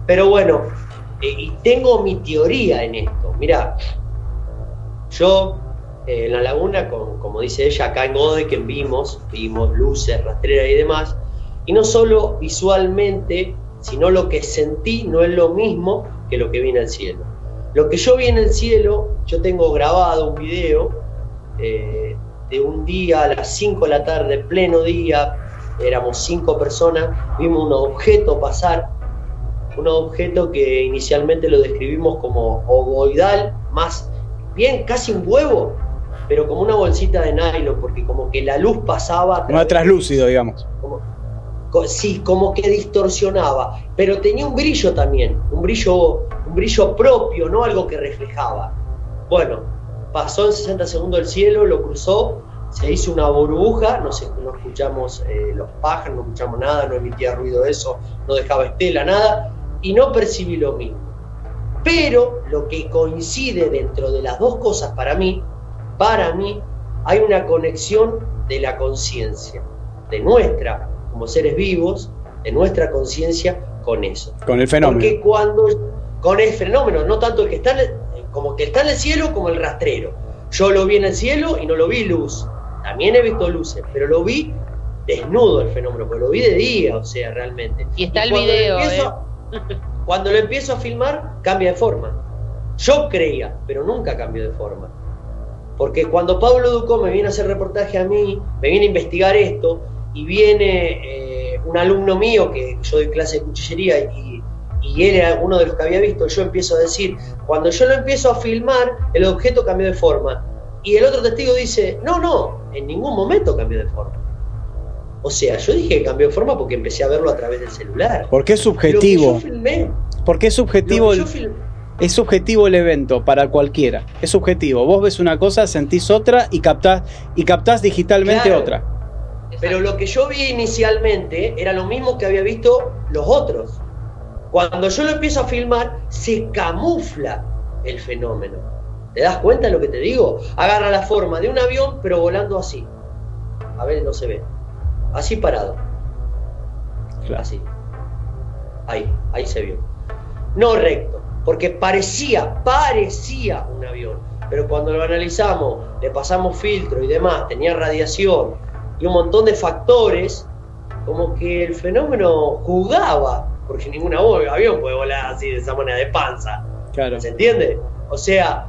pero bueno, y tengo mi teoría en esto. Mirá, yo en la laguna, como dice ella, acá en Godeken vimos luces rastreras y demás, y no solo visualmente, sino lo que sentí no es lo mismo que lo que vi en el cielo. Lo que yo vi en el cielo, yo tengo grabado un video de un día a las 5 de la tarde, pleno día, éramos 5 personas, vimos un objeto pasar, un objeto que inicialmente lo describimos como ovoidal, más bien casi un huevo, pero como una bolsita de nylon, porque como que la luz pasaba... Como traslúcido, digamos. Sí, como que distorsionaba, pero tenía un brillo también, un brillo propio, no algo que reflejaba. Bueno, pasó en 60 segundos el cielo, lo cruzó, se hizo una burbuja, no escuchamos los pájaros, no escuchamos nada, no emitía ruido eso, no dejaba estela, nada, y no percibí lo mismo. Pero lo que coincide dentro de las dos cosas para mí, hay una conexión de la conciencia, de nuestra, como seres vivos, de nuestra conciencia con eso. Con el fenómeno. Porque con el fenómeno, no tanto el que está como que está en el cielo como el rastrero. Yo lo vi en el cielo y no lo vi luz. También he visto luces, pero lo vi desnudo el fenómeno, porque lo vi de día, o sea, realmente. Y está el video, Cuando lo empiezo a filmar, cambia de forma. Yo creía, pero nunca cambió de forma. Porque cuando Pablo Ducó me viene a hacer reportaje a mí, me viene a investigar esto, y viene un alumno mío, que yo doy clase de cuchillería, y y él era uno de los que había visto, yo empiezo a decir, cuando yo lo empiezo a filmar, el objeto cambió de forma. Y el otro testigo dice, no, en ningún momento cambió de forma. O sea, yo dije que cambió de forma porque empecé a verlo a través del celular. Porque es subjetivo. Lo que yo filmé, porque es subjetivo. Es subjetivo el evento para cualquiera. Es subjetivo. Vos ves una cosa, sentís otra y captás digitalmente, claro, otra. Pero lo que yo vi inicialmente era lo mismo que había visto los otros. Cuando yo lo empiezo a filmar, se camufla el fenómeno. ¿Te das cuenta de lo que te digo? Agarra la forma de un avión, pero volando así. A ver, no se ve. Así parado. Claro. Así. Ahí se vio. No recto, porque parecía un avión. Pero cuando lo analizamos, le pasamos filtro y demás, tenía radiación y un montón de factores, como que el fenómeno jugaba, porque ningún avión puede volar así de esa manera, de panza. Claro. ¿Se entiende? O sea,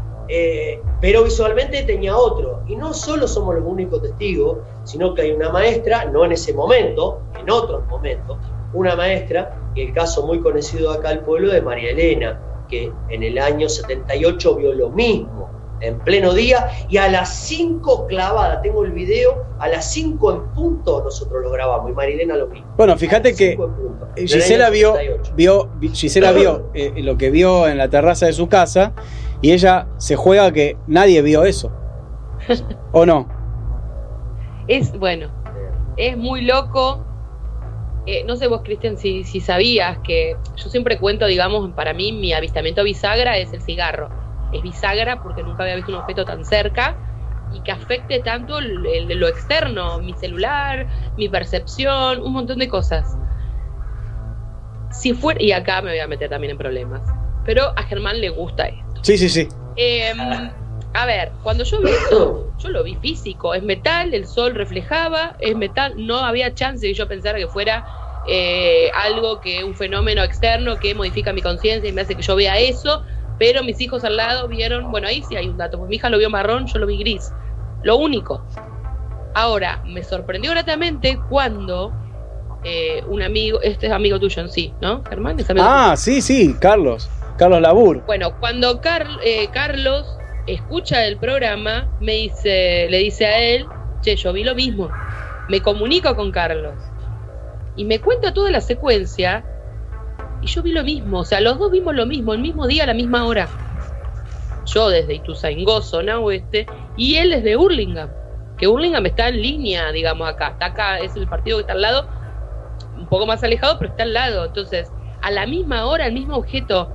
pero visualmente tenía otro. Y no solo somos los únicos testigos, sino que hay una maestra, no en ese momento, en otros momentos, una maestra, y el caso muy conocido acá al pueblo de María Elena, que en el año 78 vio lo mismo, en pleno día, y a las 5 clavada, tengo el video, a las 5 en punto nosotros lo grabamos, y María Elena lo mismo. Bueno, fíjate que Gisela vio lo que vio en la terraza de su casa, y ella se juega que nadie vio eso. ¿O no? Es muy loco. No sé vos, Cristian, si sabías que yo siempre cuento, digamos, para mí mi avistamiento bisagra es el cigarro. Es bisagra porque nunca había visto un objeto tan cerca y que afecte tanto lo externo, mi celular, mi percepción, un montón de cosas. Si fuera, y acá me voy a meter también en problemas, pero a Germán le gusta esto. Sí. A ver, cuando yo vi esto, yo lo vi físico, es metal, el sol reflejaba, es metal, no había chance de que yo pensara que fuera algo que, un fenómeno externo que modifica mi conciencia y me hace que yo vea eso, pero mis hijos al lado vieron, bueno, ahí sí hay un dato, pues mi hija lo vio marrón, yo lo vi gris, lo único. Ahora, me sorprendió gratamente cuando un amigo, este es amigo tuyo en sí, ¿no, Germán? ¿Es amigo tuyo? Sí, Carlos Labur. Bueno, cuando Carlos escucha el programa, le dice a él, che, yo vi lo mismo. Me comunico con Carlos y me cuenta toda la secuencia y yo vi lo mismo, o sea, los dos vimos lo mismo, el mismo día, a la misma hora. Yo desde Ituzaingó, zona oeste, y él desde Hurlingham, que Hurlingham está en línea, digamos, está acá, es el partido que está al lado, un poco más alejado, pero está al lado. Entonces, a la misma hora, el mismo objeto.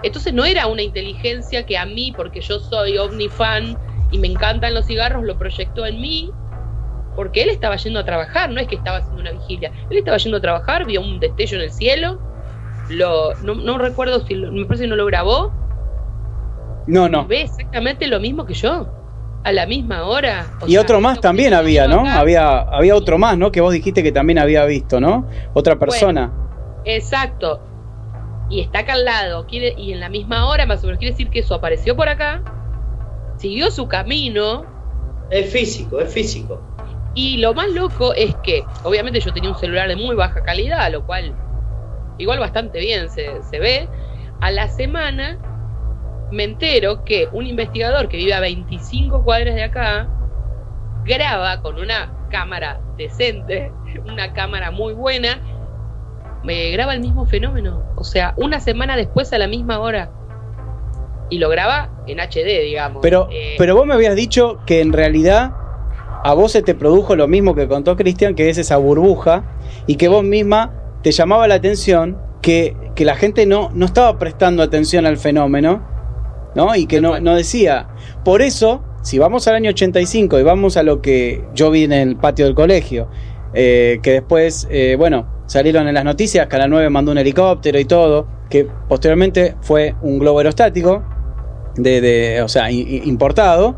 Entonces no era una inteligencia que a mí, porque yo soy ovni fan y me encantan los cigarros, lo proyectó en mí, porque él estaba yendo a trabajar, no es que estaba haciendo una vigilia, él estaba yendo a trabajar, vio un destello en el cielo, no recuerdo si me parece que no lo grabó. No. Ve exactamente lo mismo que yo, a la misma hora. Y otro más también había, ¿no? Había otro más, ¿no? Que vos dijiste que también había visto, ¿no? Otra persona. Bueno, exacto. Y está acá al lado, y en la misma hora más o menos, quiere decir que eso apareció por acá, siguió su camino. Es físico. Y lo más loco es que, obviamente yo tenía un celular de muy baja calidad, lo cual igual bastante bien se ve. A la semana me entero que un investigador que vive a 25 cuadras de acá graba con una cámara decente, una cámara muy buena, me graba el mismo fenómeno, o sea, una semana después a la misma hora, y lo graba en HD, digamos. Pero vos me habías dicho que en realidad a vos se te produjo lo mismo que contó Cristian, que es esa burbuja, y que vos misma te llamaba la atención que la gente no estaba prestando atención al fenómeno, ¿no? Y que no decía. Por eso, si vamos al año 85 y vamos a lo que yo vi en el patio del colegio, que después, salieron en las noticias, Canal 9 mandó un helicóptero y todo, que posteriormente fue un globo aerostático, importado.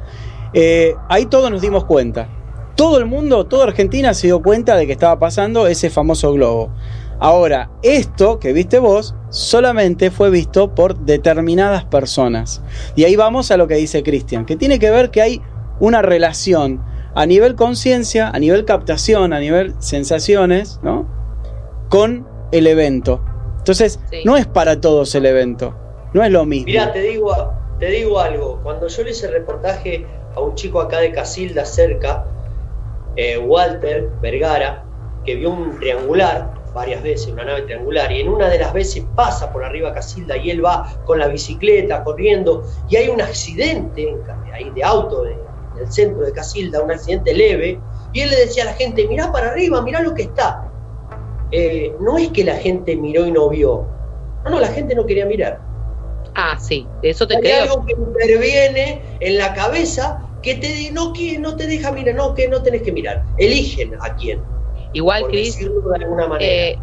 Ahí todos nos dimos cuenta. Todo el mundo, toda Argentina se dio cuenta de que estaba pasando ese famoso globo. Ahora, esto que viste vos solamente fue visto por determinadas personas. Y ahí vamos a lo que dice Cristian, que tiene que ver que hay una relación a nivel conciencia, a nivel captación, a nivel sensaciones, ¿no?, con el evento. Entonces, no es para todos el evento, no es lo mismo. Mirá, te digo algo. Cuando yo le hice el reportaje a un chico acá de Casilda cerca, Walter Vergara, que vio un triangular varias veces, una nave triangular, y en una de las veces pasa por arriba Casilda y él va con la bicicleta corriendo y hay un accidente ahí de auto en el centro de Casilda, un accidente leve, y él le decía a la gente, mirá para arriba, mirá lo que está. No es que la gente miró y no vio, no, la gente no quería mirar. Ah, sí, eso te hay creo. Hay algo que interviene en la cabeza que no te deja mirar, no, que no tenés que mirar, eligen a quién. Igual, Cris,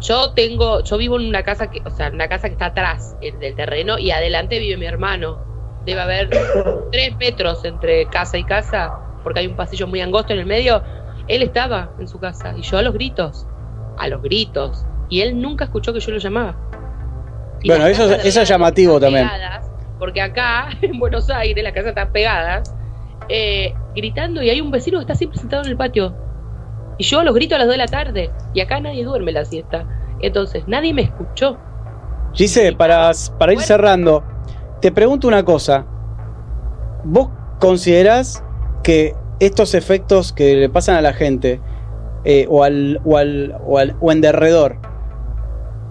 yo vivo en una casa que está atrás del terreno y adelante vive mi hermano. Debe haber 3 metros entre casa y casa, porque hay un pasillo muy angosto en el medio. Él estaba en su casa y yo a los gritos, y él nunca escuchó que yo lo llamaba. Y bueno, eso es llamativo también. Porque acá, en Buenos Aires, las casas están pegadas, gritando, y hay un vecino que está siempre sentado en el patio. Y yo los grito a las 2 de la tarde, y acá nadie duerme la siesta. Entonces, nadie me escuchó. Gise, para ir cerrando, te pregunto una cosa. ¿Vos considerás que estos efectos que le pasan a la gente, o en derredor,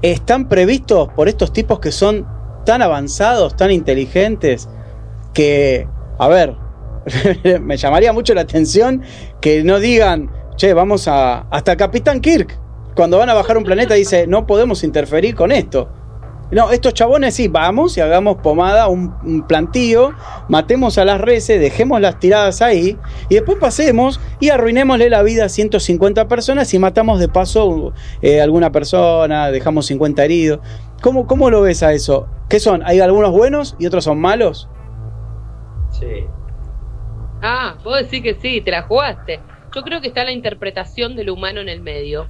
están previstos por estos tipos que son tan avanzados, tan inteligentes, que, a ver, me llamaría mucho la atención que no digan, che, vamos hasta Capitán Kirk, cuando van a bajar un planeta, dice, no podemos interferir con esto. No, estos chabones sí, vamos y hagamos pomada, un plantío, matemos a las reses, dejémoslas tiradas ahí, y después pasemos y arruinémosle la vida a 150 personas y matamos de paso alguna persona, dejamos 50 heridos. ¿Cómo lo ves a eso? ¿Qué son? ¿Hay algunos buenos y otros son malos? Sí. Ah, vos decís que sí, te la jugaste. Yo creo que está la interpretación del humano en el medio.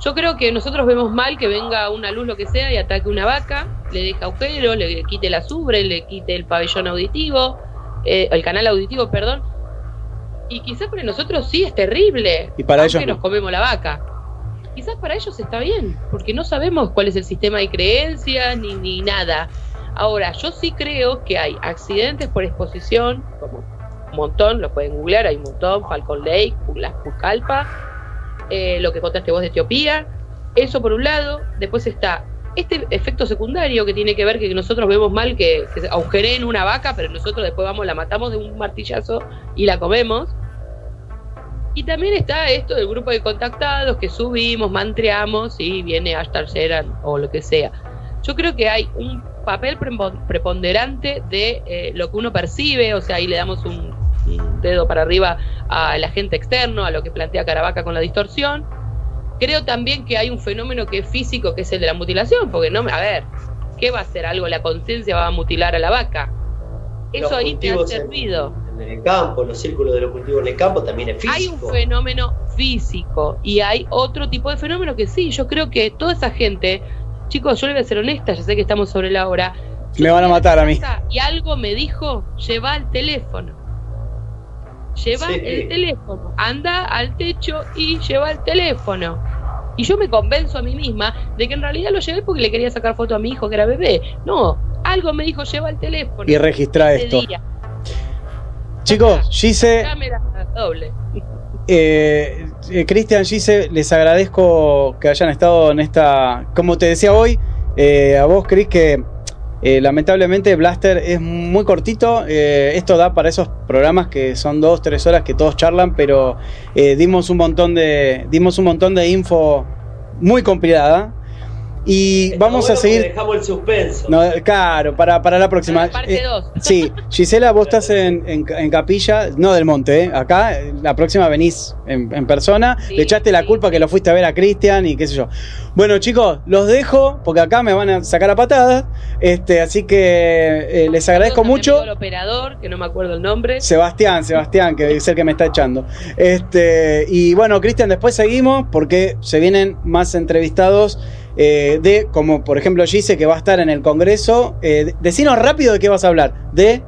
Yo creo que nosotros vemos mal que venga una luz, lo que sea, y ataque una vaca, le deje agujero, le quite la azufre, le quite el pabellón auditivo, el canal auditivo, perdón. Y quizás para nosotros sí es terrible, y para aunque ellos nos comemos la vaca. Quizás para ellos está bien, porque no sabemos cuál es el sistema de creencias ni nada. Ahora, yo sí creo que hay accidentes por exposición, como un montón, lo pueden googlear, hay un montón, Falcon Lake, las Pucallpa, lo que contaste vos de Etiopía, eso por un lado. Después está este efecto secundario que tiene que ver que nosotros vemos mal que se agujereen una vaca, pero nosotros después vamos, la matamos de un martillazo y la comemos. Y también está esto del grupo de contactados que subimos, mantreamos y viene Ashtar Sheran o lo que sea. Yo creo que hay un papel preponderante de lo que uno percibe, o sea, ahí le damos un dedo para arriba al agente externo, a lo que plantea Caravaca con la distorsión. Creo también que hay un fenómeno que es físico, que es el de la mutilación, porque ¿qué va a hacer algo? La conciencia va a mutilar a la vaca. Eso ahí te ha servido. En el campo, los círculos de los cultivos en el campo también es físico. Hay un fenómeno físico y hay otro tipo de fenómeno que sí, yo creo que toda esa gente, chicos, yo le voy a ser honesta, ya sé que estamos sobre la hora. Me van a matar a mí. Y algo me dijo, lleva el teléfono. Lleva el teléfono, anda al techo y lleva el teléfono. Y yo me convenzo a mí misma de que en realidad lo llevé porque le quería sacar foto a mi hijo que era bebé. No, algo me dijo, lleva el teléfono. Y registra esto. Chicos, Gise, doble. Cristian, Gise, les agradezco que hayan estado en esta, como te decía hoy, a vos, Cris, que lamentablemente Blaster es muy cortito. Esto da para esos programas que son 2-3 horas que todos charlan, pero dimos un montón de info muy compilada. Y está vamos a seguir. Dejamos el suspenso. No, claro, para la próxima. Parte 2. Sí, Gisela, vos estás en Capilla, no del Monte, Acá, la próxima venís en persona. Sí, le echaste la culpa que lo fuiste a ver a Cristian y qué sé yo. Bueno, chicos, los dejo porque acá me van a sacar a patadas. Así que les agradezco mucho. El operador, que no me acuerdo el nombre. Sebastián, que es el que me está echando. Y bueno, Cristian, después seguimos porque se vienen más entrevistados. Como por ejemplo Gise, que va a estar en el Congreso. Decinos rápido de qué vas a hablar. De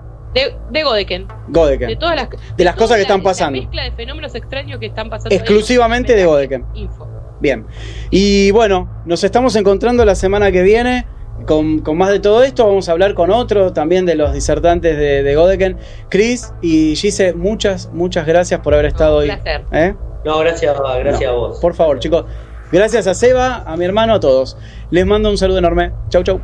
Godeken. De todas las cosas que están pasando. La mezcla de fenómenos extraños que están pasando. Exclusivamente ahí, de Godeken. Info. Bien. Y bueno, nos estamos encontrando la semana que viene con más de todo esto. Vamos a hablar con otro también de los disertantes de Godeken. Chris y Gise, muchas gracias por haber estado hoy. Placer. No, gracias a vos. Por favor, chicos. Gracias a Seba, a mi hermano, a todos. Les mando un saludo enorme. Chau, chau.